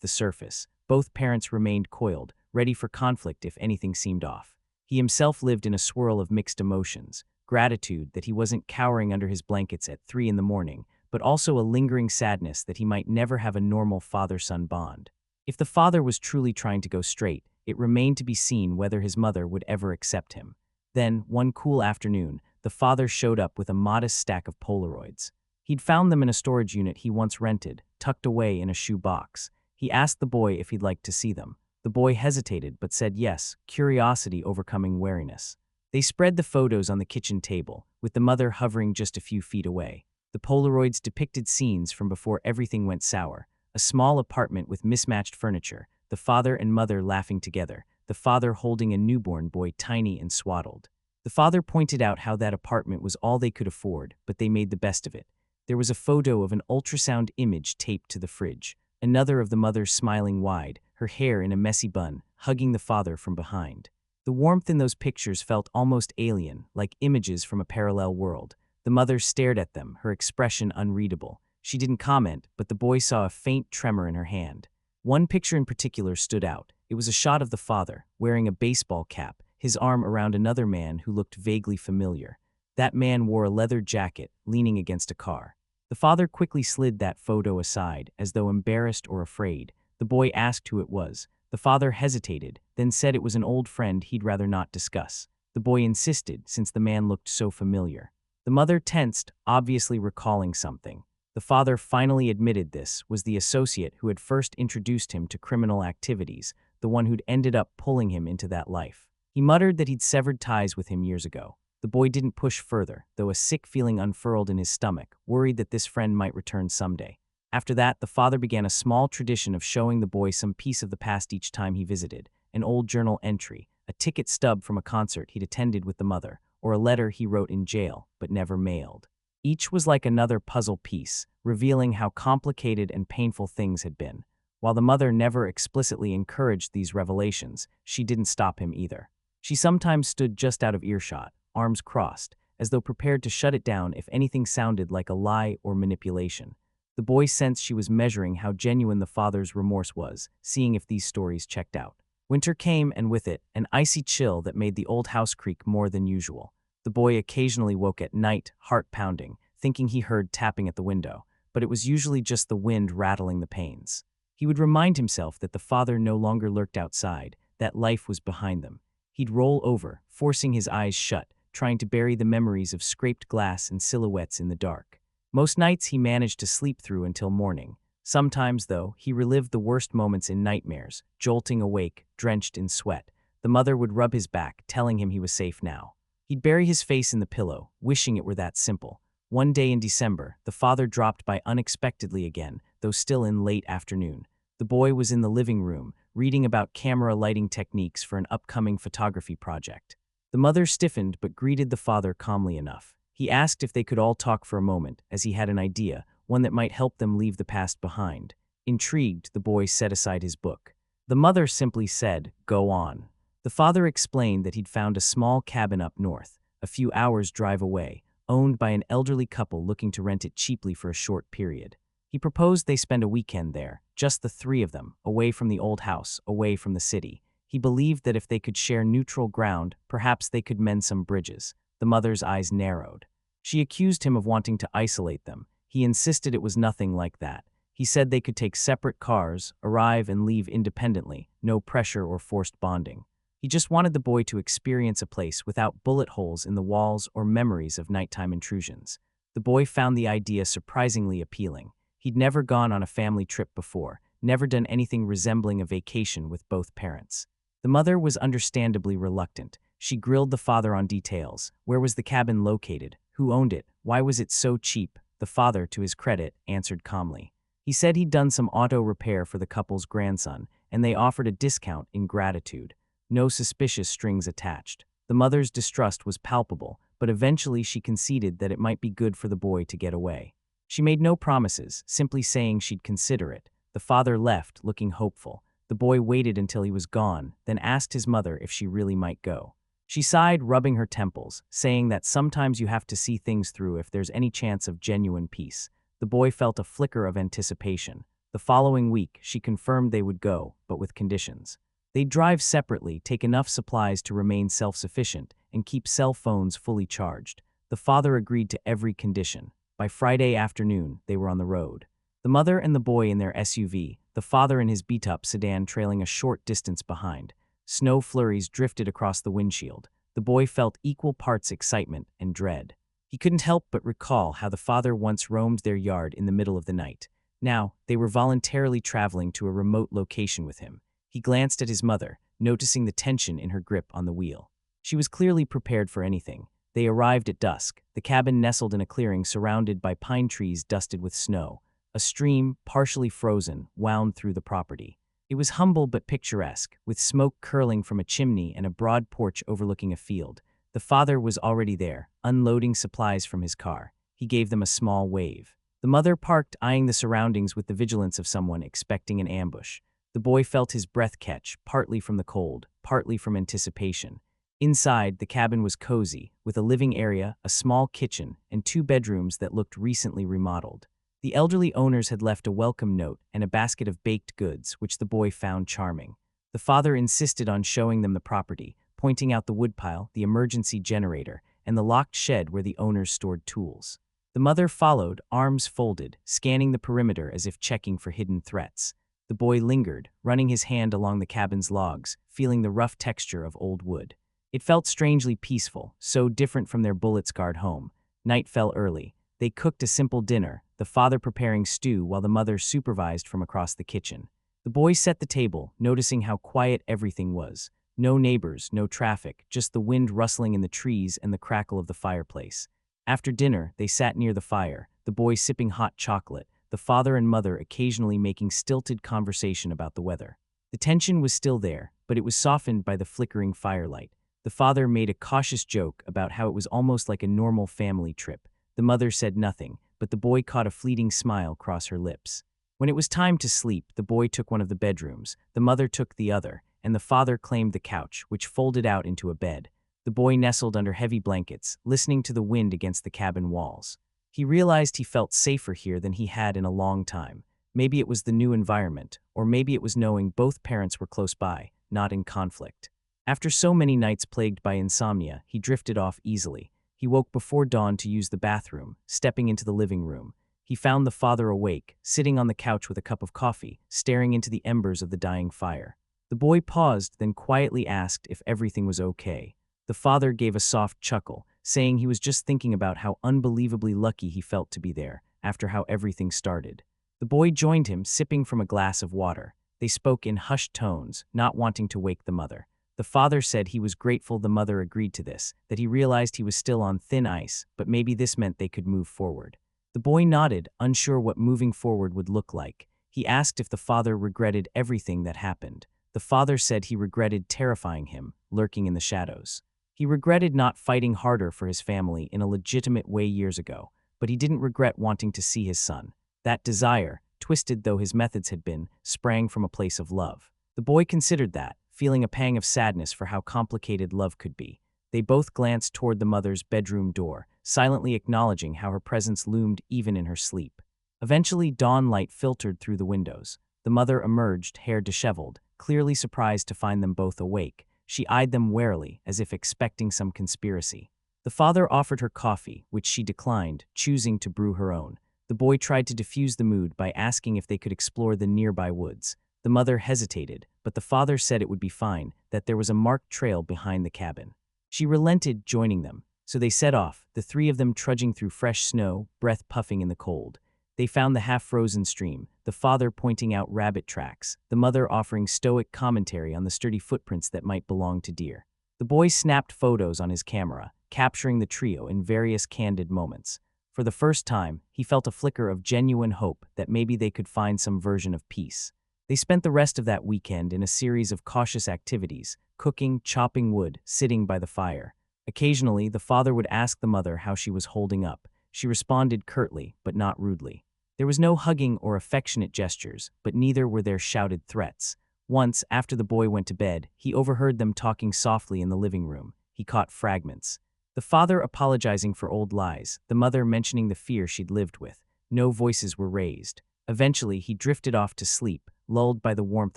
the surface, both parents remained coiled, ready for conflict if anything seemed off. He himself lived in a swirl of mixed emotions, gratitude that he wasn't cowering under his blankets at 3 in the morning, but also a lingering sadness that he might never have a normal father-son bond. If the father was truly trying to go straight, it remained to be seen whether his mother would ever accept him. Then, one cool afternoon, the father showed up with a modest stack of Polaroids. He'd found them in a storage unit he once rented, tucked away in a shoe box. He asked the boy if he'd like to see them. The boy hesitated but said yes, curiosity overcoming wariness. They spread the photos on the kitchen table, with the mother hovering just a few feet away. The Polaroids depicted scenes from before everything went sour. A small apartment with mismatched furniture, the father and mother laughing together, the father holding a newborn boy tiny and swaddled. The father pointed out how that apartment was all they could afford, but they made the best of it. There was a photo of an ultrasound image taped to the fridge, another of the mother smiling wide, her hair in a messy bun, hugging the father from behind. The warmth in those pictures felt almost alien, like images from a parallel world. The mother stared at them, her expression unreadable. She didn't comment, but the boy saw a faint tremor in her hand. One picture in particular stood out. It was a shot of the father, wearing a baseball cap, his arm around another man who looked vaguely familiar. That man wore a leather jacket, leaning against a car. The father quickly slid that photo aside, as though embarrassed or afraid. The boy asked who it was. The father hesitated, then said it was an old friend he'd rather not discuss. The boy insisted, since the man looked so familiar. The mother tensed, obviously recalling something. The father finally admitted this was the associate who had first introduced him to criminal activities, the one who'd ended up pulling him into that life. He muttered that he'd severed ties with him years ago. The boy didn't push further, though a sick feeling unfurled in his stomach, worried that this friend might return someday. After that, the father began a small tradition of showing the boy some piece of the past each time he visited, an old journal entry, a ticket stub from a concert he'd attended with the mother, or a letter he wrote in jail, but never mailed. Each was like another puzzle piece, revealing how complicated and painful things had been. While the mother never explicitly encouraged these revelations, she didn't stop him either. She sometimes stood just out of earshot, arms crossed, as though prepared to shut it down if anything sounded like a lie or manipulation. The boy sensed she was measuring how genuine the father's remorse was, seeing if these stories checked out. Winter came, and with it, an icy chill that made the old house creak more than usual. The boy occasionally woke at night, heart pounding, thinking he heard tapping at the window, but it was usually just the wind rattling the panes. He would remind himself that the father no longer lurked outside, that life was behind them. He'd roll over, forcing his eyes shut, trying to bury the memories of scraped glass and silhouettes in the dark. Most nights he managed to sleep through until morning. Sometimes, though, he relived the worst moments in nightmares, jolting awake, drenched in sweat. The mother would rub his back, telling him he was safe now. He'd bury his face in the pillow, wishing it were that simple. One day in December, the father dropped by unexpectedly again, though still in late afternoon. The boy was in the living room, reading about camera lighting techniques for an upcoming photography project. The mother stiffened but greeted the father calmly enough. He asked if they could all talk for a moment, as he had an idea, one that might help them leave the past behind. Intrigued, the boy set aside his book. The mother simply said, "Go on." The father explained that he'd found a small cabin up north, a few hours' drive away, owned by an elderly couple looking to rent it cheaply for a short period. He proposed they spend a weekend there, just the three of them, away from the old house, away from the city. He believed that if they could share neutral ground, perhaps they could mend some bridges. The mother's eyes narrowed. She accused him of wanting to isolate them. He insisted it was nothing like that. He said they could take separate cars, arrive and leave independently, no pressure or forced bonding. He just wanted the boy to experience a place without bullet holes in the walls or memories of nighttime intrusions. The boy found the idea surprisingly appealing. He'd never gone on a family trip before, never done anything resembling a vacation with both parents. The mother was understandably reluctant. She grilled the father on details. Where was the cabin located? Who owned it? Why was it so cheap? The father, to his credit, answered calmly. He said he'd done some auto repair for the couple's grandson, and they offered a discount in gratitude. No suspicious strings attached. The mother's distrust was palpable, but eventually she conceded that it might be good for the boy to get away. She made no promises, simply saying she'd consider it. The father left, looking hopeful. The boy waited until he was gone, then asked his mother if she really might go. She sighed, rubbing her temples, saying that sometimes you have to see things through if there's any chance of genuine peace. The boy felt a flicker of anticipation. The following week, she confirmed they would go, but with conditions. They'd drive separately, take enough supplies to remain self-sufficient, and keep cell phones fully charged. The father agreed to every condition. By Friday afternoon, they were on the road. The mother and the boy in their SUV, the father in his beat-up sedan trailing a short distance behind. Snow flurries drifted across the windshield. The boy felt equal parts excitement and dread. He couldn't help but recall how the father once roamed their yard in the middle of the night. Now, they were voluntarily traveling to a remote location with him. He glanced at his mother, noticing the tension in her grip on the wheel. She was clearly prepared for anything. They arrived at dusk. The cabin nestled in a clearing surrounded by pine trees dusted with snow. A stream, partially frozen, wound through the property. It was humble but picturesque, with smoke curling from a chimney and a broad porch overlooking a field. The father was already there, unloading supplies from his car. He gave them a small wave. The mother parked, eyeing the surroundings with the vigilance of someone expecting an ambush. The boy felt his breath catch, partly from the cold, partly from anticipation. Inside, the cabin was cozy, with a living area, a small kitchen, and 2 bedrooms that looked recently remodeled. The elderly owners had left a welcome note and a basket of baked goods, which the boy found charming. The father insisted on showing them the property, pointing out the woodpile, the emergency generator, and the locked shed where the owners stored tools. The mother followed, arms folded, scanning the perimeter as if checking for hidden threats. The boy lingered, running his hand along the cabin's logs, feeling the rough texture of old wood. It felt strangely peaceful, so different from their bullet-scarred home. Night fell early. They cooked a simple dinner, the father preparing stew while the mother supervised from across the kitchen. The boy set the table, noticing how quiet everything was. No neighbors, no traffic, just the wind rustling in the trees and the crackle of the fireplace. After dinner, they sat near the fire, the boy sipping hot chocolate, the father and mother occasionally making stilted conversation about the weather. The tension was still there, but it was softened by the flickering firelight. The father made a cautious joke about how it was almost like a normal family trip. The mother said nothing, but the boy caught a fleeting smile cross her lips. When it was time to sleep, the boy took one of the bedrooms, the mother took the other, and the father claimed the couch, which folded out into a bed. The boy nestled under heavy blankets, listening to the wind against the cabin walls. He realized he felt safer here than he had in a long time. Maybe it was the new environment, or maybe it was knowing both parents were close by, not in conflict. After so many nights plagued by insomnia, he drifted off easily. He woke before dawn to use the bathroom, stepping into the living room. He found the father awake, sitting on the couch with a cup of coffee, staring into the embers of the dying fire. The boy paused, then quietly asked if everything was okay. The father gave a soft chuckle, saying he was just thinking about how unbelievably lucky he felt to be there, after how everything started. The boy joined him, sipping from a glass of water. They spoke in hushed tones, not wanting to wake the mother. The father said he was grateful the mother agreed to this, that he realized he was still on thin ice, but maybe this meant they could move forward. The boy nodded, unsure what moving forward would look like. He asked if the father regretted everything that happened. The father said he regretted terrifying him, lurking in the shadows. He regretted not fighting harder for his family in a legitimate way years ago, but he didn't regret wanting to see his son. That desire, twisted though his methods had been, sprang from a place of love. The boy considered that, feeling a pang of sadness for how complicated love could be. They both glanced toward the mother's bedroom door, silently acknowledging how her presence loomed even in her sleep. Eventually, dawn light filtered through the windows. The mother emerged, hair disheveled, clearly surprised to find them both awake. She eyed them warily, as if expecting some conspiracy. The father offered her coffee, which she declined, choosing to brew her own. The boy tried to diffuse the mood by asking if they could explore the nearby woods. The mother hesitated, but the father said it would be fine, that there was a marked trail behind the cabin. She relented, joining them, so they set off, the 3 of them trudging through fresh snow, breath puffing in the cold. They found the half-frozen stream, the father pointing out rabbit tracks, the mother offering stoic commentary on the sturdy footprints that might belong to deer. The boy snapped photos on his camera, capturing the trio in various candid moments. For the first time, he felt a flicker of genuine hope that maybe they could find some version of peace. They spent the rest of that weekend in a series of cautious activities, cooking, chopping wood, sitting by the fire. Occasionally, the father would ask the mother how she was holding up. She responded curtly, but not rudely. There was no hugging or affectionate gestures, but neither were there shouted threats. Once, after the boy went to bed, he overheard them talking softly in the living room. He caught fragments. The father apologizing for old lies, the mother mentioning the fear she'd lived with. No voices were raised. Eventually, he drifted off to sleep, lulled by the warmth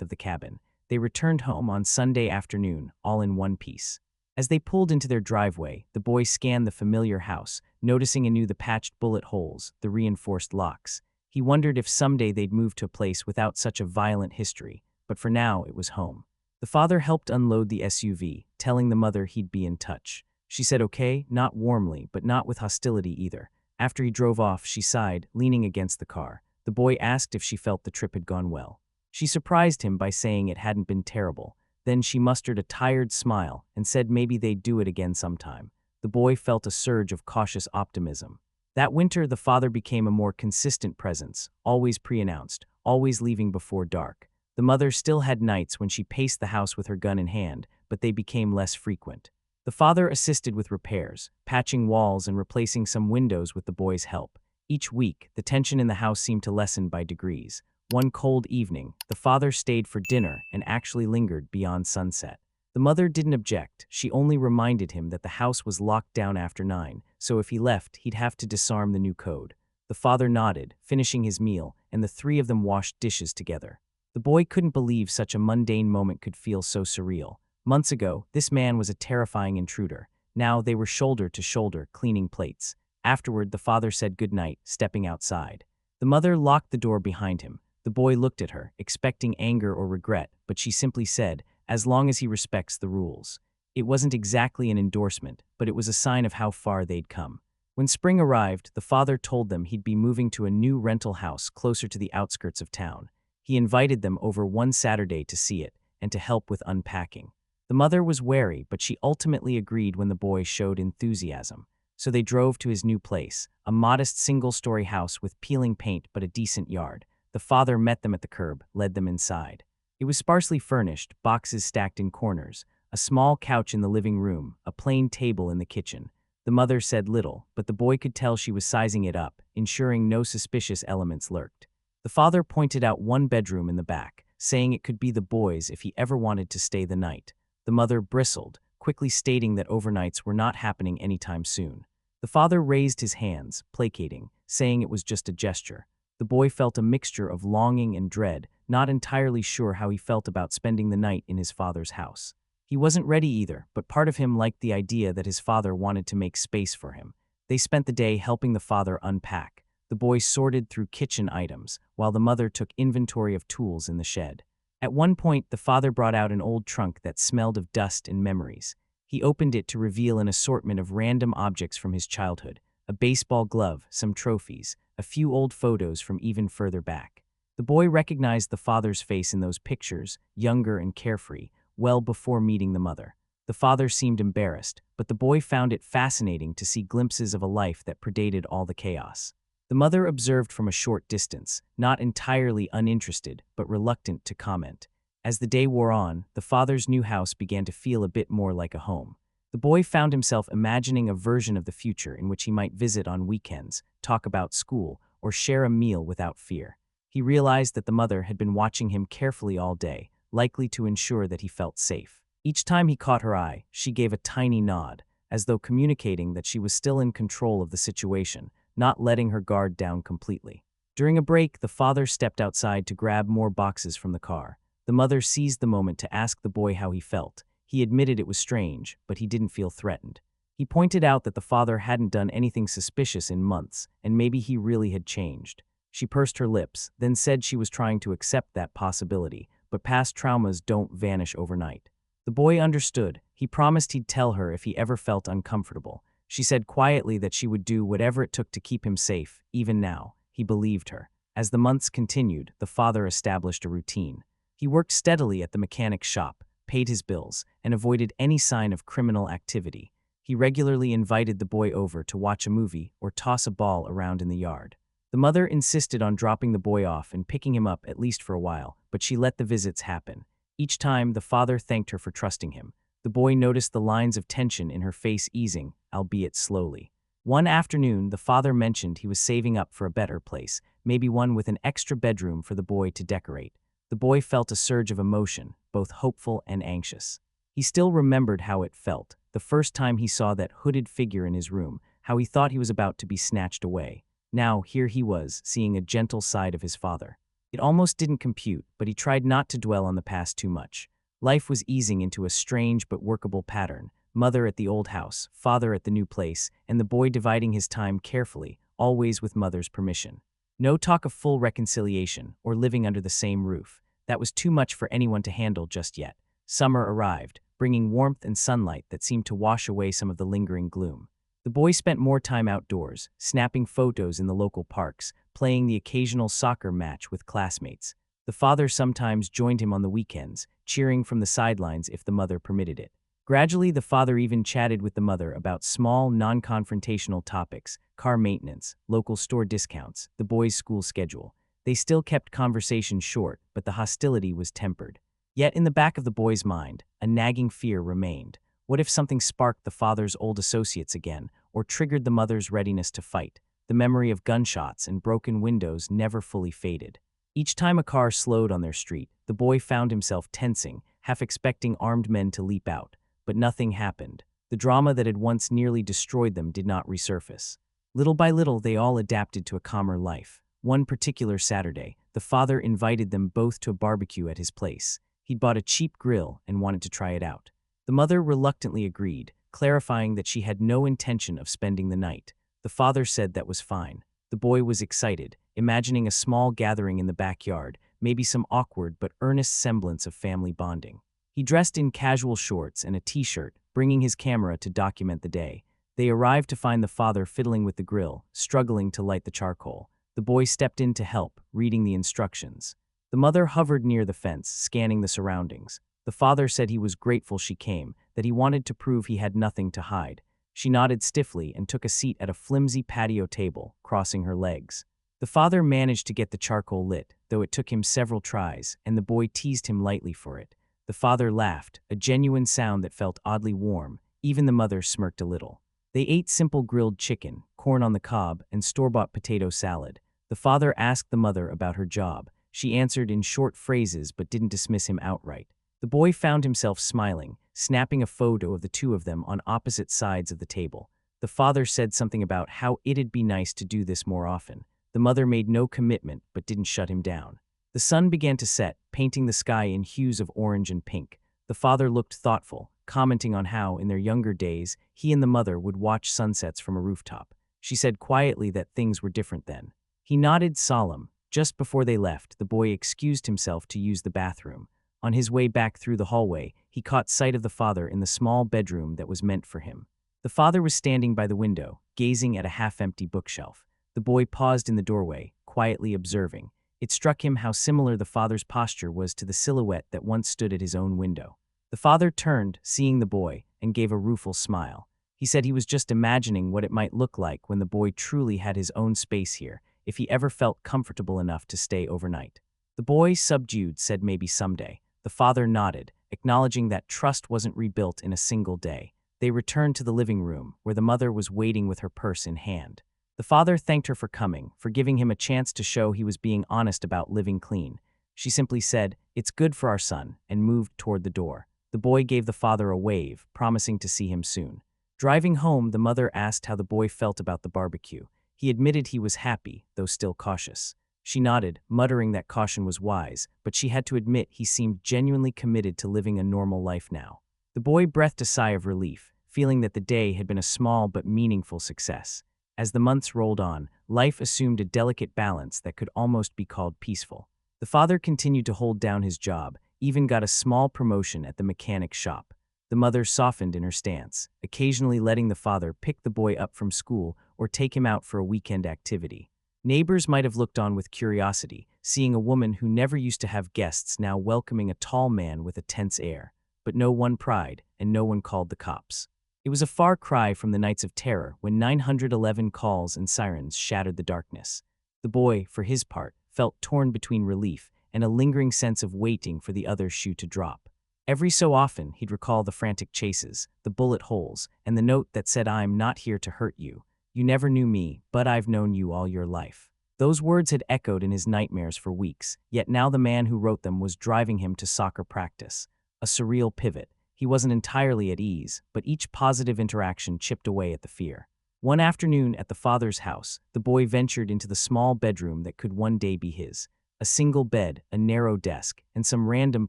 of the cabin. They returned home on Sunday afternoon, all in one piece. As they pulled into their driveway, the boy scanned the familiar house, noticing anew the patched bullet holes, the reinforced locks. He wondered if someday they'd move to a place without such a violent history, but for now it was home. The father helped unload the SUV, telling the mother he'd be in touch. She said okay, not warmly, but not with hostility either. After he drove off, she sighed, leaning against the car. The boy asked if she felt the trip had gone well. She surprised him by saying it hadn't been terrible. Then she mustered a tired smile and said maybe they'd do it again sometime. The boy felt a surge of cautious optimism. That winter, the father became a more consistent presence, always pre-announced, always leaving before dark. The mother still had nights when she paced the house with her gun in hand, but they became less frequent. The father assisted with repairs, patching walls and replacing some windows with the boy's help. Each week, the tension in the house seemed to lessen by degrees. One cold evening, the father stayed for dinner and actually lingered beyond sunset. The mother didn't object, she only reminded him that the house was locked down after 9, so if he left, he'd have to disarm the new code. The father nodded, finishing his meal, and the three of them washed dishes together. The boy couldn't believe such a mundane moment could feel so surreal. Months ago, this man was a terrifying intruder. Now they were shoulder to shoulder, cleaning plates. Afterward, the father said goodnight, stepping outside. The mother locked the door behind him. The boy looked at her, expecting anger or regret, but she simply said, as long as he respects the rules. It wasn't exactly an endorsement, but it was a sign of how far they'd come. When spring arrived, the father told them he'd be moving to a new rental house closer to the outskirts of town. He invited them over one Saturday to see it and to help with unpacking. The mother was wary, but she ultimately agreed when the boy showed enthusiasm. So they drove to his new place, a modest single-story house with peeling paint but a decent yard. The father met them at the curb, led them inside. It was sparsely furnished, boxes stacked in corners, a small couch in the living room, a plain table in the kitchen. The mother said little, but the boy could tell she was sizing it up, ensuring no suspicious elements lurked. The father pointed out one bedroom in the back, saying it could be the boy's if he ever wanted to stay the night. The mother bristled, quickly stating that overnights were not happening anytime soon. The father raised his hands, placating, saying it was just a gesture. The boy felt a mixture of longing and dread, not entirely sure how he felt about spending the night in his father's house. He wasn't ready either, but part of him liked the idea that his father wanted to make space for him. They spent the day helping the father unpack. The boy sorted through kitchen items, while the mother took inventory of tools in the shed. At one point, the father brought out an old trunk that smelled of dust and memories. He opened it to reveal an assortment of random objects from his childhood, a baseball glove, some trophies, a few old photos from even further back. The boy recognized the father's face in those pictures, younger and carefree, well before meeting the mother. The father seemed embarrassed, but the boy found it fascinating to see glimpses of a life that predated all the chaos. The mother observed from a short distance, not entirely uninterested, but reluctant to comment. As the day wore on, the father's new house began to feel a bit more like a home. The boy found himself imagining a version of the future in which he might visit on weekends, talk about school, or share a meal without fear. He realized that the mother had been watching him carefully all day, likely to ensure that he felt safe. Each time he caught her eye, she gave a tiny nod, as though communicating that she was still in control of the situation, not letting her guard down completely. During a break, the father stepped outside to grab more boxes from the car. The mother seized the moment to ask the boy how he felt. He admitted it was strange, but he didn't feel threatened. He pointed out that the father hadn't done anything suspicious in months, and maybe he really had changed. She pursed her lips, then said she was trying to accept that possibility, but past traumas don't vanish overnight. The boy understood. He promised he'd tell her if he ever felt uncomfortable. She said quietly that she would do whatever it took to keep him safe, even now. He believed her. As the months continued, the father established a routine. He worked steadily at the mechanic's shop, paid his bills, and avoided any sign of criminal activity. He regularly invited the boy over to watch a movie or toss a ball around in the yard. The mother insisted on dropping the boy off and picking him up at least for a while, but she let the visits happen. Each time, the father thanked her for trusting him. The boy noticed the lines of tension in her face easing, albeit slowly. One afternoon, the father mentioned he was saving up for a better place, maybe one with an extra bedroom for the boy to decorate. The boy felt a surge of emotion, both hopeful and anxious. He still remembered how it felt, the first time he saw that hooded figure in his room, how he thought he was about to be snatched away. Now, here he was, seeing a gentle side of his father. It almost didn't compute, but he tried not to dwell on the past too much. Life was easing into a strange but workable pattern. Mother at the old house, father at the new place, and the boy dividing his time carefully, always with mother's permission. No talk of full reconciliation or living under the same roof. That was too much for anyone to handle just yet. Summer arrived, bringing warmth and sunlight that seemed to wash away some of the lingering gloom. The boy spent more time outdoors, snapping photos in the local parks, playing the occasional soccer match with classmates. The father sometimes joined him on the weekends, cheering from the sidelines if the mother permitted it. Gradually, the father even chatted with the mother about small, non-confrontational topics: car maintenance, local store discounts, the boy's school schedule. They still kept conversation short, but the hostility was tempered. Yet in the back of the boy's mind, a nagging fear remained. What if something sparked the father's old associates again, or triggered the mother's readiness to fight? The memory of gunshots and broken windows never fully faded. Each time a car slowed on their street, the boy found himself tensing, half expecting armed men to leap out. But nothing happened. The drama that had once nearly destroyed them did not resurface. Little by little, they all adapted to a calmer life. One particular Saturday, the father invited them both to a barbecue at his place. He'd bought a cheap grill and wanted to try it out. The mother reluctantly agreed, clarifying that she had no intention of spending the night. The father said that was fine. The boy was excited, imagining a small gathering in the backyard, maybe some awkward but earnest semblance of family bonding. He dressed in casual shorts and a t-shirt, bringing his camera to document the day. They arrived to find the father fiddling with the grill, struggling to light the charcoal. The boy stepped in to help, reading the instructions. The mother hovered near the fence, scanning the surroundings. The father said he was grateful she came, that he wanted to prove he had nothing to hide. She nodded stiffly and took a seat at a flimsy patio table, crossing her legs. The father managed to get the charcoal lit, though it took him several tries, and the boy teased him lightly for it. The father laughed, a genuine sound that felt oddly warm. Even the mother smirked a little. They ate simple grilled chicken, corn on the cob, and store-bought potato salad. The father asked the mother about her job. She answered in short phrases but didn't dismiss him outright. The boy found himself smiling, snapping a photo of the two of them on opposite sides of the table. The father said something about how it'd be nice to do this more often. The mother made no commitment but didn't shut him down. The sun began to set, painting the sky in hues of orange and pink. The father looked thoughtful, commenting on how, in their younger days, he and the mother would watch sunsets from a rooftop. She said quietly that things were different then. He nodded, solemn. Just before they left, the boy excused himself to use the bathroom. On his way back through the hallway, he caught sight of the father in the small bedroom that was meant for him. The father was standing by the window, gazing at a half-empty bookshelf. The boy paused in the doorway, quietly observing. It struck him how similar the father's posture was to the silhouette that once stood at his own window. The father turned, seeing the boy, and gave a rueful smile. He said he was just imagining what it might look like when the boy truly had his own space here, if he ever felt comfortable enough to stay overnight. The boy, subdued, said maybe someday. The father nodded, acknowledging that trust wasn't rebuilt in a single day. They returned to the living room, where the mother was waiting with her purse in hand. The father thanked her for coming, for giving him a chance to show he was being honest about living clean. She simply said, "It's good for our son," and moved toward the door. The boy gave the father a wave, promising to see him soon. Driving home, the mother asked how the boy felt about the barbecue. He admitted he was happy, though still cautious. She nodded, muttering that caution was wise, but she had to admit he seemed genuinely committed to living a normal life now. The boy breathed a sigh of relief, feeling that the day had been a small but meaningful success. As the months rolled on, life assumed a delicate balance that could almost be called peaceful. The father continued to hold down his job, even got a small promotion at the mechanic shop. The mother softened in her stance, occasionally letting the father pick the boy up from school or take him out for a weekend activity. Neighbors might have looked on with curiosity, seeing a woman who never used to have guests now welcoming a tall man with a tense air. But no one pried, and no one called the cops. It was a far cry from the nights of terror when 911 calls and sirens shattered the darkness. The boy, for his part, felt torn between relief and a lingering sense of waiting for the other shoe to drop. Every so often, he'd recall the frantic chases, the bullet holes, and the note that said, "I'm not here to hurt you. You never knew me, but I've known you all your life." Those words had echoed in his nightmares for weeks, yet now the man who wrote them was driving him to soccer practice. A surreal pivot. He wasn't entirely at ease, but each positive interaction chipped away at the fear. One afternoon at the father's house, the boy ventured into the small bedroom that could one day be his. A single bed, a narrow desk, and some random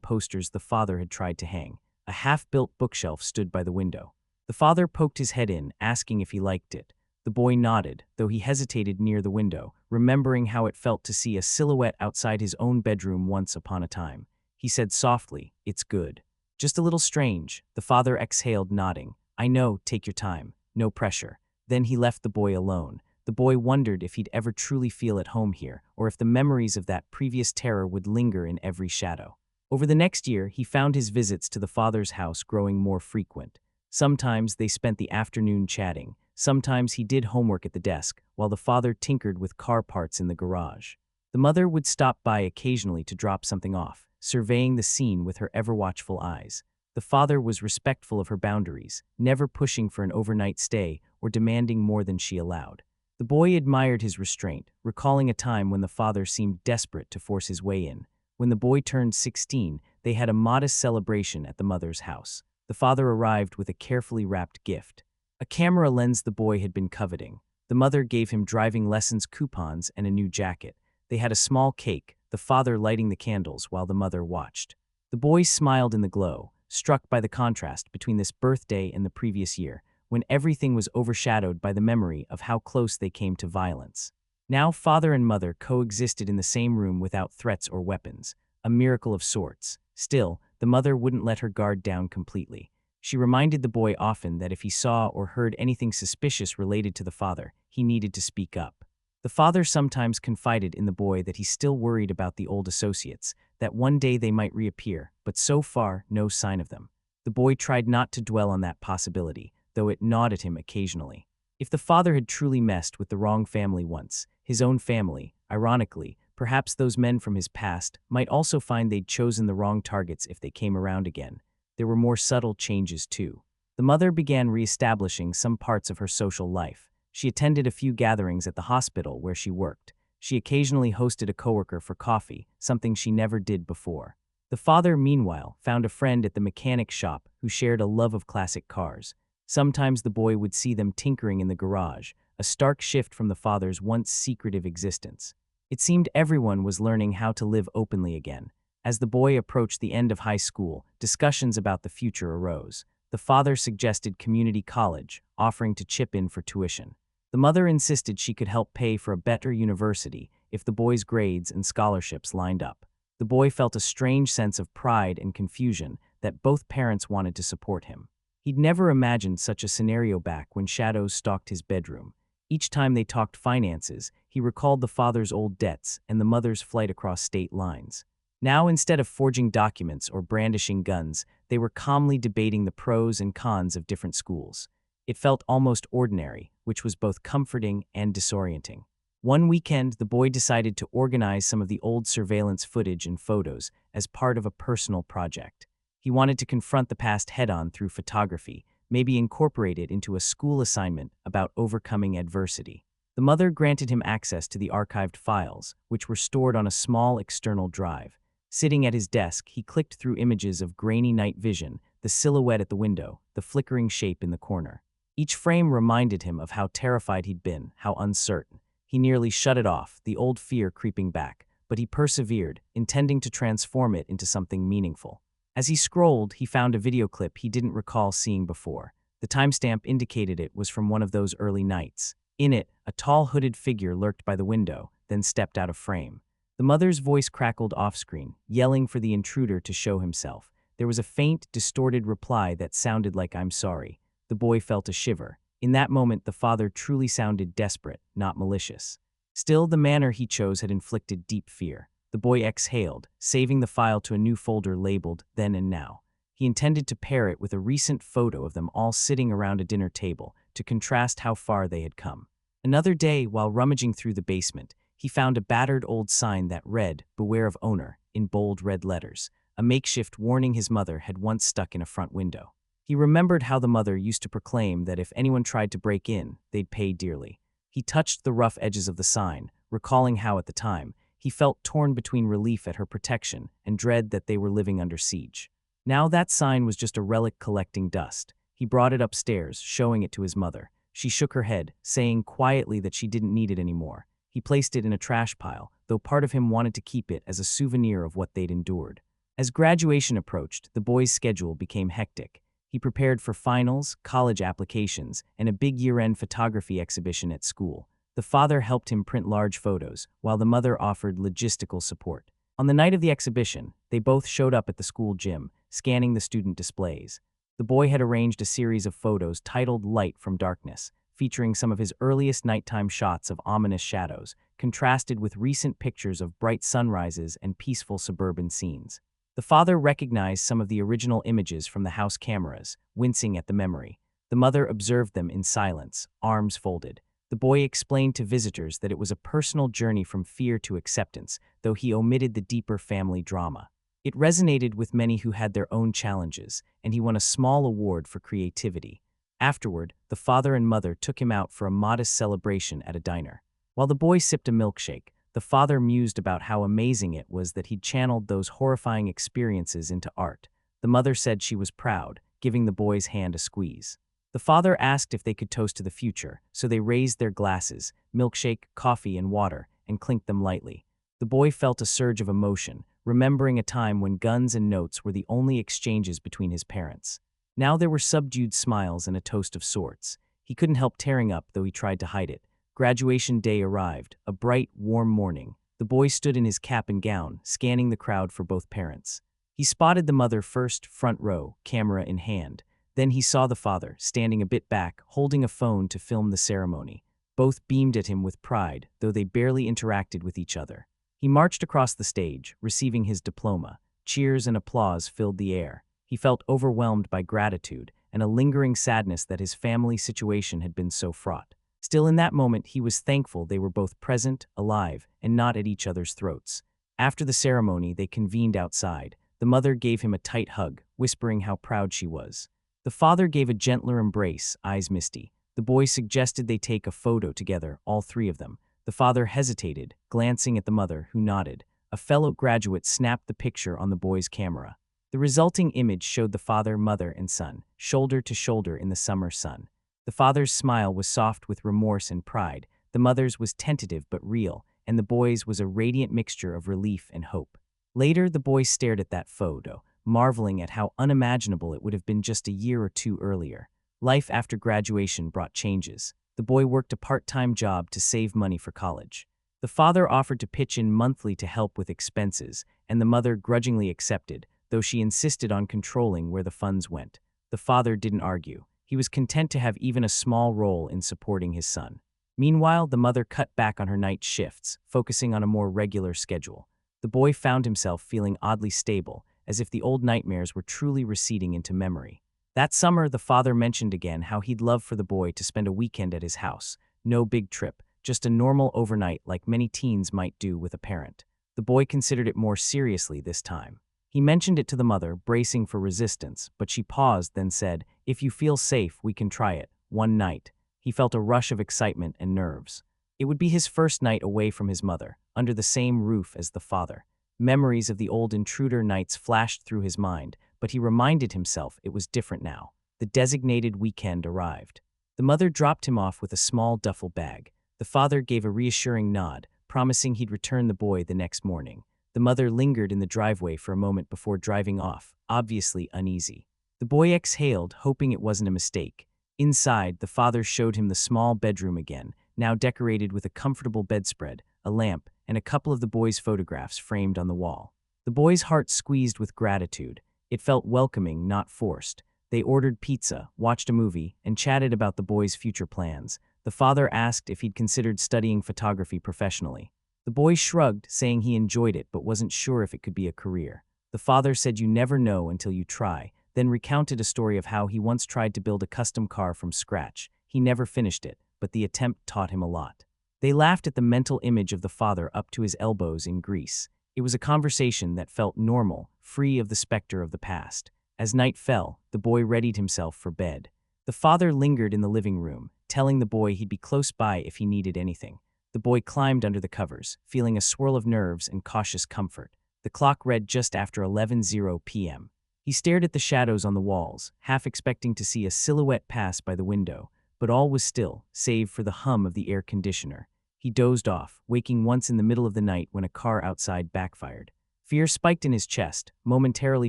posters the father had tried to hang. A half-built bookshelf stood by the window. The father poked his head in, asking if he liked it. The boy nodded, though he hesitated near the window, remembering how it felt to see a silhouette outside his own bedroom once upon a time. He said softly, "It's good." "Just a little strange," the father exhaled, nodding. "I know, take your time. No pressure." Then he left the boy alone. The boy wondered if he'd ever truly feel at home here, or if the memories of that previous terror would linger in every shadow. Over the next year, he found his visits to the father's house growing more frequent. Sometimes they spent the afternoon chatting. Sometimes he did homework at the desk, while the father tinkered with car parts in the garage. The mother would stop by occasionally to drop something off, surveying the scene with her ever-watchful eyes. The father was respectful of her boundaries, never pushing for an overnight stay or demanding more than she allowed. The boy admired his restraint, recalling a time when the father seemed desperate to force his way in. When the boy turned 16, they had a modest celebration at the mother's house. The father arrived with a carefully wrapped gift. A camera lens the boy had been coveting. The mother gave him driving lessons coupons and a new jacket. They had a small cake, the father lighting the candles while the mother watched. The boy smiled in the glow, struck by the contrast between this birthday and the previous year, when everything was overshadowed by the memory of how close they came to violence. Now father and mother coexisted in the same room without threats or weapons, a miracle of sorts. Still, the mother wouldn't let her guard down completely. She reminded the boy often that if he saw or heard anything suspicious related to the father, he needed to speak up. The father sometimes confided in the boy that he still worried about the old associates, that one day they might reappear, but so far, no sign of them. The boy tried not to dwell on that possibility, though it gnawed at him occasionally. If the father had truly messed with the wrong family once, his own family, ironically, perhaps those men from his past might also find they'd chosen the wrong targets if they came around again. There were more subtle changes too. The mother began reestablishing some parts of her social life. She attended a few gatherings at the hospital where she worked. She occasionally hosted a coworker for coffee, something she never did before. The father, meanwhile, found a friend at the mechanic shop who shared a love of classic cars. Sometimes the boy would see them tinkering in the garage, a stark shift from the father's once secretive existence. It seemed everyone was learning how to live openly again. As the boy approached the end of high school, discussions about the future arose. The father suggested community college, offering to chip in for tuition. The mother insisted she could help pay for a better university if the boy's grades and scholarships lined up. The boy felt a strange sense of pride and confusion that both parents wanted to support him. He'd never imagined such a scenario back when shadows stalked his bedroom. Each time they talked finances, he recalled the father's old debts and the mother's flight across state lines. Now, instead of forging documents or brandishing guns, they were calmly debating the pros and cons of different schools. It felt almost ordinary, which was both comforting and disorienting. One weekend, the boy decided to organize some of the old surveillance footage and photos as part of a personal project. He wanted to confront the past head-on through photography, maybe incorporate it into a school assignment about overcoming adversity. The mother granted him access to the archived files, which were stored on a small external drive. Sitting at his desk, he clicked through images of grainy night vision, the silhouette at the window, the flickering shape in the corner. Each frame reminded him of how terrified he'd been, how uncertain. He nearly shut it off, the old fear creeping back, but he persevered, intending to transform it into something meaningful. As he scrolled, he found a video clip he didn't recall seeing before. The timestamp indicated it was from one of those early nights. In it, a tall hooded figure lurked by the window, then stepped out of frame. The mother's voice crackled off-screen, yelling for the intruder to show himself. There was a faint, distorted reply that sounded like "I'm sorry." The boy felt a shiver. In that moment, the father truly sounded desperate, not malicious. Still, the manner he chose had inflicted deep fear. The boy exhaled, saving the file to a new folder labeled Then and Now. He intended to pair it with a recent photo of them all sitting around a dinner table to contrast how far they had come. Another day, while rummaging through the basement, he found a battered old sign that read, "Beware of owner," in bold red letters, a makeshift warning his mother had once stuck in a front window. He remembered how the mother used to proclaim that if anyone tried to break in, they'd pay dearly. He touched the rough edges of the sign, recalling how at the time, he felt torn between relief at her protection and dread that they were living under siege. Now that sign was just a relic collecting dust. He brought it upstairs, showing it to his mother. She shook her head, saying quietly that she didn't need it anymore. He placed it in a trash pile, though part of him wanted to keep it as a souvenir of what they'd endured. As graduation approached, the boy's schedule became hectic. He prepared for finals, college applications, and a big year-end photography exhibition at school. The father helped him print large photos, while the mother offered logistical support. On the night of the exhibition, they both showed up at the school gym, scanning the student displays. The boy had arranged a series of photos titled Light from Darkness, featuring some of his earliest nighttime shots of ominous shadows, contrasted with recent pictures of bright sunrises and peaceful suburban scenes. The father recognized some of the original images from the house cameras, wincing at the memory. The mother observed them in silence, arms folded. The boy explained to visitors that it was a personal journey from fear to acceptance, though he omitted the deeper family drama. It resonated with many who had their own challenges, and he won a small award for creativity. Afterward, the father and mother took him out for a modest celebration at a diner. While the boy sipped a milkshake, the father mused about how amazing it was that he'd channeled those horrifying experiences into art. The mother said she was proud, giving the boy's hand a squeeze. The father asked if they could toast to the future, so they raised their glasses, milkshake, coffee, and water, and clinked them lightly. The boy felt a surge of emotion, remembering a time when guns and notes were the only exchanges between his parents. Now there were subdued smiles and a toast of sorts. He couldn't help tearing up, though he tried to hide it. Graduation day arrived, a bright, warm morning. The boy stood in his cap and gown, scanning the crowd for both parents. He spotted the mother first, front row, camera in hand. Then he saw the father, standing a bit back, holding a phone to film the ceremony. Both beamed at him with pride, though they barely interacted with each other. He marched across the stage, receiving his diploma. Cheers and applause filled the air. He felt overwhelmed by gratitude and a lingering sadness that his family situation had been so fraught. Still, in that moment, he was thankful they were both present, alive, and not at each other's throats. After the ceremony, they convened outside. The mother gave him a tight hug, whispering how proud she was. The father gave a gentler embrace, eyes misty. The boy suggested they take a photo together, all three of them. The father hesitated, glancing at the mother, who nodded. A fellow graduate snapped the picture on the boy's camera. The resulting image showed the father, mother, and son, shoulder to shoulder in the summer sun. The father's smile was soft with remorse and pride, the mother's was tentative but real, and the boy's was a radiant mixture of relief and hope. Later, the boy stared at that photo, marveling at how unimaginable it would have been just a year or two earlier. Life after graduation brought changes. The boy worked a part-time job to save money for college. The father offered to pitch in monthly to help with expenses, and the mother grudgingly accepted, though she insisted on controlling where the funds went. The father didn't argue. He was content to have even a small role in supporting his son. Meanwhile, the mother cut back on her night shifts, focusing on a more regular schedule. The boy found himself feeling oddly stable, as if the old nightmares were truly receding into memory. That summer, the father mentioned again how he'd love for the boy to spend a weekend at his house. No big trip, just a normal overnight like many teens might do with a parent. The boy considered it more seriously this time. He mentioned it to the mother, bracing for resistance, but she paused, then said, "If you feel safe, we can try it. One night." He felt a rush of excitement and nerves. It would be his first night away from his mother, under the same roof as the father. Memories of the old Intruder nights flashed through his mind, but he reminded himself it was different now. The designated weekend arrived. The mother dropped him off with a small duffel bag. The father gave a reassuring nod, promising he'd return the boy the next morning. The mother lingered in the driveway for a moment before driving off, obviously uneasy. The boy exhaled, hoping it wasn't a mistake. Inside, the father showed him the small bedroom again, now decorated with a comfortable bedspread, a lamp, and a couple of the boy's photographs framed on the wall. The boy's heart squeezed with gratitude. It felt welcoming, not forced. They ordered pizza, watched a movie, and chatted about the boy's future plans. The father asked if he'd considered studying photography professionally. The boy shrugged, saying he enjoyed it but wasn't sure if it could be a career. The father said you never know until you try, then recounted a story of how he once tried to build a custom car from scratch. He never finished it, but the attempt taught him a lot. They laughed at the mental image of the father up to his elbows in grease. It was a conversation that felt normal, free of the specter of the past. As night fell, the boy readied himself for bed. The father lingered in the living room, telling the boy he'd be close by if he needed anything. The boy climbed under the covers, feeling a swirl of nerves and cautious comfort. The clock read just after 11:00 p.m. He stared at the shadows on the walls, half expecting to see a silhouette pass by the window, but all was still, save for the hum of the air conditioner. He dozed off, waking once in the middle of the night when a car outside backfired. Fear spiked in his chest, momentarily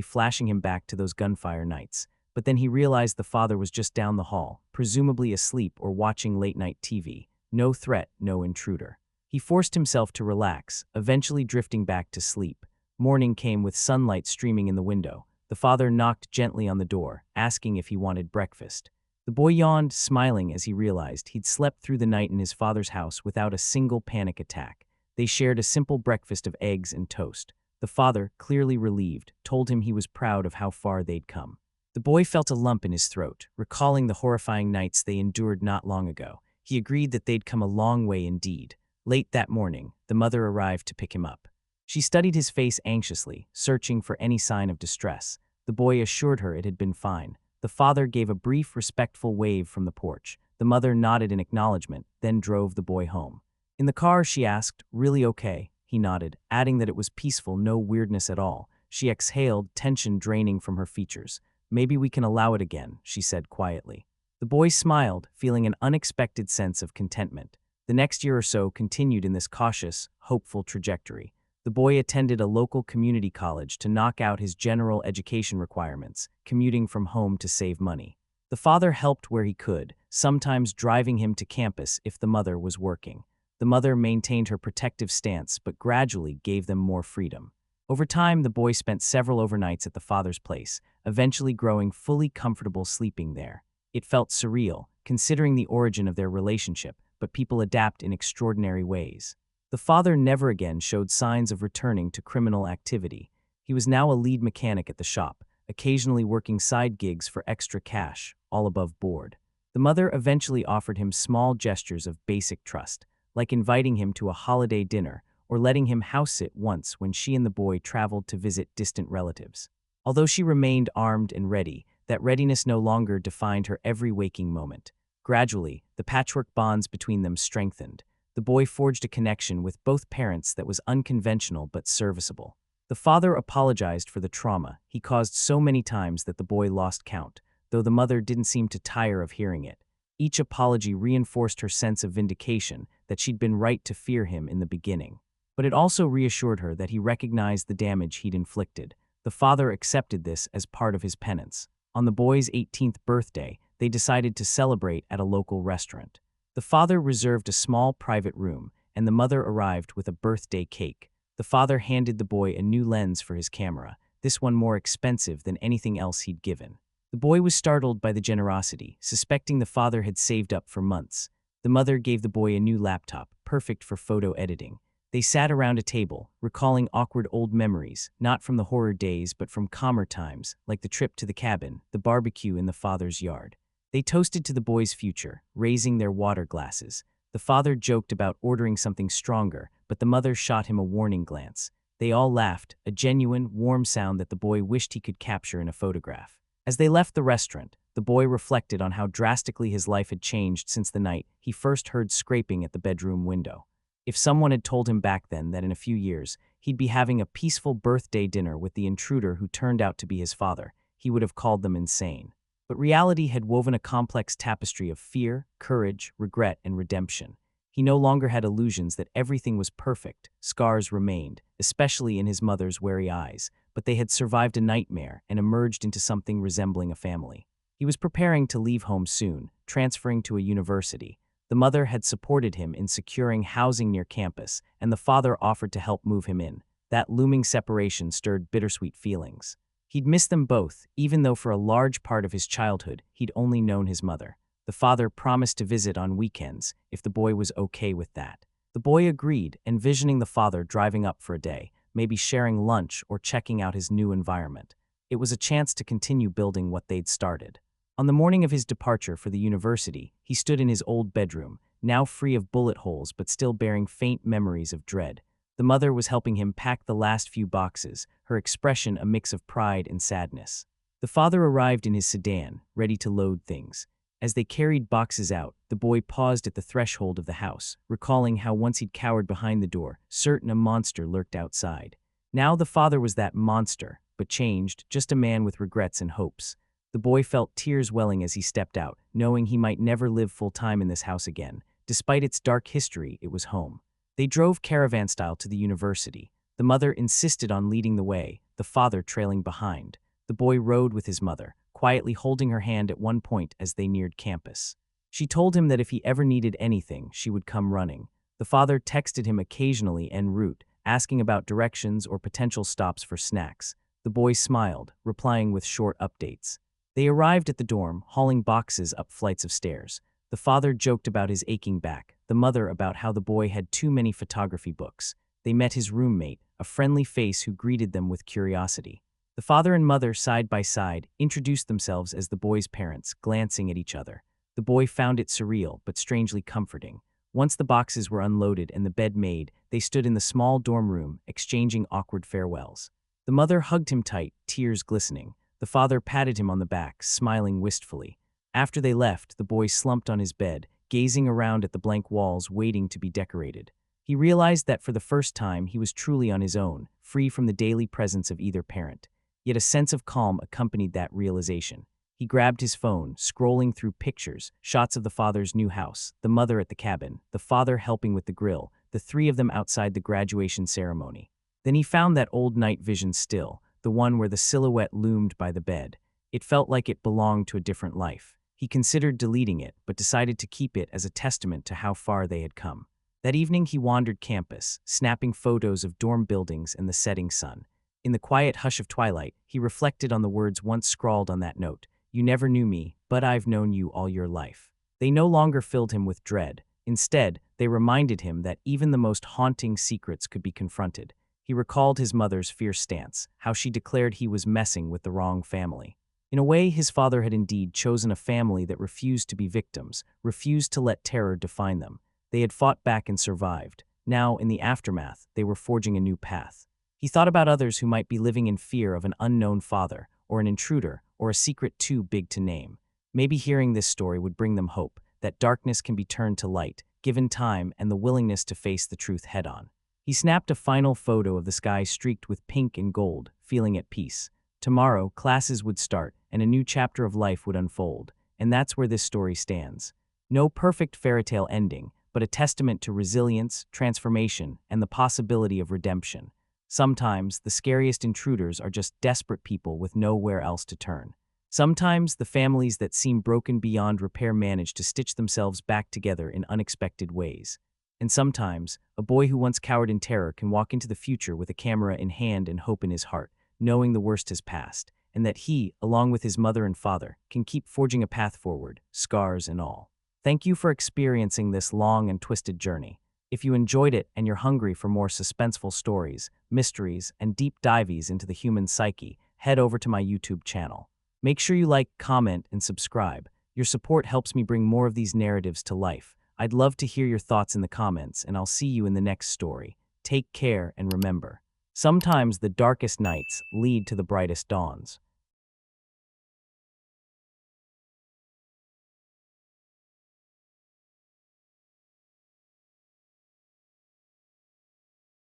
flashing him back to those gunfire nights. But then he realized the father was just down the hall, presumably asleep or watching late-night TV. No threat, no intruder. He forced himself to relax, eventually drifting back to sleep. Morning came with sunlight streaming in the window. The father knocked gently on the door, asking if he wanted breakfast. The boy yawned, smiling as he realized he'd slept through the night in his father's house without a single panic attack. They shared a simple breakfast of eggs and toast. The father, clearly relieved, told him he was proud of how far they'd come. The boy felt a lump in his throat, recalling the horrifying nights they endured not long ago. He agreed that they'd come a long way indeed. Late that morning, the mother arrived to pick him up. She studied his face anxiously, searching for any sign of distress. The boy assured her it had been fine. The father gave a brief, respectful wave from the porch. The mother nodded in acknowledgement, then drove the boy home. In the car, she asked, "Really okay?" He nodded, adding that it was peaceful, no weirdness at all. She exhaled, tension draining from her features. "Maybe we can allow it again," she said quietly. The boy smiled, feeling an unexpected sense of contentment. The next year or so continued in this cautious, hopeful trajectory. The boy attended a local community college to knock out his general education requirements, commuting from home to save money. The father helped where he could, sometimes driving him to campus if the mother was working. The mother maintained her protective stance but gradually gave them more freedom. Over time, the boy spent several overnights at the father's place, eventually growing fully comfortable sleeping there. It felt surreal, considering the origin of their relationship, but people adapt in extraordinary ways. The father never again showed signs of returning to criminal activity. He was now a lead mechanic at the shop, occasionally working side gigs for extra cash, all above board. The mother eventually offered him small gestures of basic trust, like inviting him to a holiday dinner or letting him house-sit once when she and the boy traveled to visit distant relatives. Although she remained armed and ready, that readiness no longer defined her every waking moment. Gradually, the patchwork bonds between them strengthened. The boy forged a connection with both parents that was unconventional but serviceable. The father apologized for the trauma he caused so many times that the boy lost count, though the mother didn't seem to tire of hearing it. Each apology reinforced her sense of vindication that she'd been right to fear him in the beginning. But it also reassured her that he recognized the damage he'd inflicted. The father accepted this as part of his penance. On the boy's 18th birthday, they decided to celebrate at a local restaurant. The father reserved a small private room, and the mother arrived with a birthday cake. The father handed the boy a new lens for his camera, this one more expensive than anything else he'd given. The boy was startled by the generosity, suspecting the father had saved up for months. The mother gave the boy a new laptop, perfect for photo editing. They sat around a table, recalling awkward old memories, not from the horror days but from calmer times, like the trip to the cabin, the barbecue in the father's yard. They toasted to the boy's future, raising their water glasses. The father joked about ordering something stronger, but the mother shot him a warning glance. They all laughed, a genuine, warm sound that the boy wished he could capture in a photograph. As they left the restaurant, the boy reflected on how drastically his life had changed since the night he first heard scraping at the bedroom window. If someone had told him back then that in a few years, he'd be having a peaceful birthday dinner with the intruder who turned out to be his father, he would have called them insane. But reality had woven a complex tapestry of fear, courage, regret, and redemption. He no longer had illusions that everything was perfect. Scars remained, especially in his mother's wary eyes, but they had survived a nightmare and emerged into something resembling a family. He was preparing to leave home soon, transferring to a university. The mother had supported him in securing housing near campus, and the father offered to help move him in. That looming separation stirred bittersweet feelings. He'd miss them both, even though for a large part of his childhood, he'd only known his mother. The father promised to visit on weekends, if the boy was okay with that. The boy agreed, envisioning the father driving up for a day, maybe sharing lunch or checking out his new environment. It was a chance to continue building what they'd started. On the morning of his departure for the university, he stood in his old bedroom, now free of bullet holes but still bearing faint memories of dread. The mother was helping him pack the last few boxes, her expression a mix of pride and sadness. The father arrived in his sedan, ready to load things. As they carried boxes out, the boy paused at the threshold of the house, recalling how once he'd cowered behind the door, certain a monster lurked outside. Now the father was that monster, but changed, just a man with regrets and hopes. The boy felt tears welling as he stepped out, knowing he might never live full-time in this house again. Despite its dark history, it was home. They drove caravan-style to the university. The mother insisted on leading the way, the father trailing behind. The boy rode with his mother, quietly holding her hand at one point as they neared campus. She told him that if he ever needed anything, she would come running. The father texted him occasionally en route, asking about directions or potential stops for snacks. The boy smiled, replying with short updates. They arrived at the dorm, hauling boxes up flights of stairs. The father joked about his aching back, the mother about how the boy had too many photography books. They met his roommate, a friendly face who greeted them with curiosity. The father and mother, side by side, introduced themselves as the boy's parents, glancing at each other. The boy found it surreal, but strangely comforting. Once the boxes were unloaded and the bed made, they stood in the small dorm room, exchanging awkward farewells. The mother hugged him tight, tears glistening. The father patted him on the back, smiling wistfully. After they left, the boy slumped on his bed, gazing around at the blank walls, waiting to be decorated. He realized that for the first time he was truly on his own, free from the daily presence of either parent. Yet a sense of calm accompanied that realization. He grabbed his phone, scrolling through pictures, shots of the father's new house, the mother at the cabin, the father helping with the grill, the three of them outside the graduation ceremony. Then he found that old night vision still, the one where the silhouette loomed by the bed. It felt like it belonged to a different life. He considered deleting it, but decided to keep it as a testament to how far they had come. That evening he wandered campus, snapping photos of dorm buildings and the setting sun. In the quiet hush of twilight, he reflected on the words once scrawled on that note. You never knew me, but I've known you all your life. They no longer filled him with dread. Instead, they reminded him that even the most haunting secrets could be confronted. He recalled his mother's fierce stance, how she declared he was messing with the wrong family. In a way, his father had indeed chosen a family that refused to be victims, refused to let terror define them. They had fought back and survived. Now, in the aftermath, they were forging a new path. He thought about others who might be living in fear of an unknown father, or an intruder, or a secret too big to name. Maybe hearing this story would bring them hope, that darkness can be turned to light, given time and the willingness to face the truth head-on. He snapped a final photo of the sky streaked with pink and gold, feeling at peace. Tomorrow, classes would start, and a new chapter of life would unfold. And that's where this story stands. No perfect fairytale ending, but a testament to resilience, transformation, and the possibility of redemption. Sometimes, the scariest intruders are just desperate people with nowhere else to turn. Sometimes, the families that seem broken beyond repair manage to stitch themselves back together in unexpected ways. And sometimes, a boy who once cowered in terror can walk into the future with a camera in hand and hope in his heart, knowing the worst has passed, and that he, along with his mother and father, can keep forging a path forward, scars and all. Thank you for experiencing this long and twisted journey. If you enjoyed it and you're hungry for more suspenseful stories, mysteries, and deep dives into the human psyche, head over to my YouTube channel. Make sure you like, comment, and subscribe. Your support helps me bring more of these narratives to life. I'd love to hear your thoughts in the comments, and I'll see you in the next story. Take care and remember, sometimes the darkest nights lead to the brightest dawns.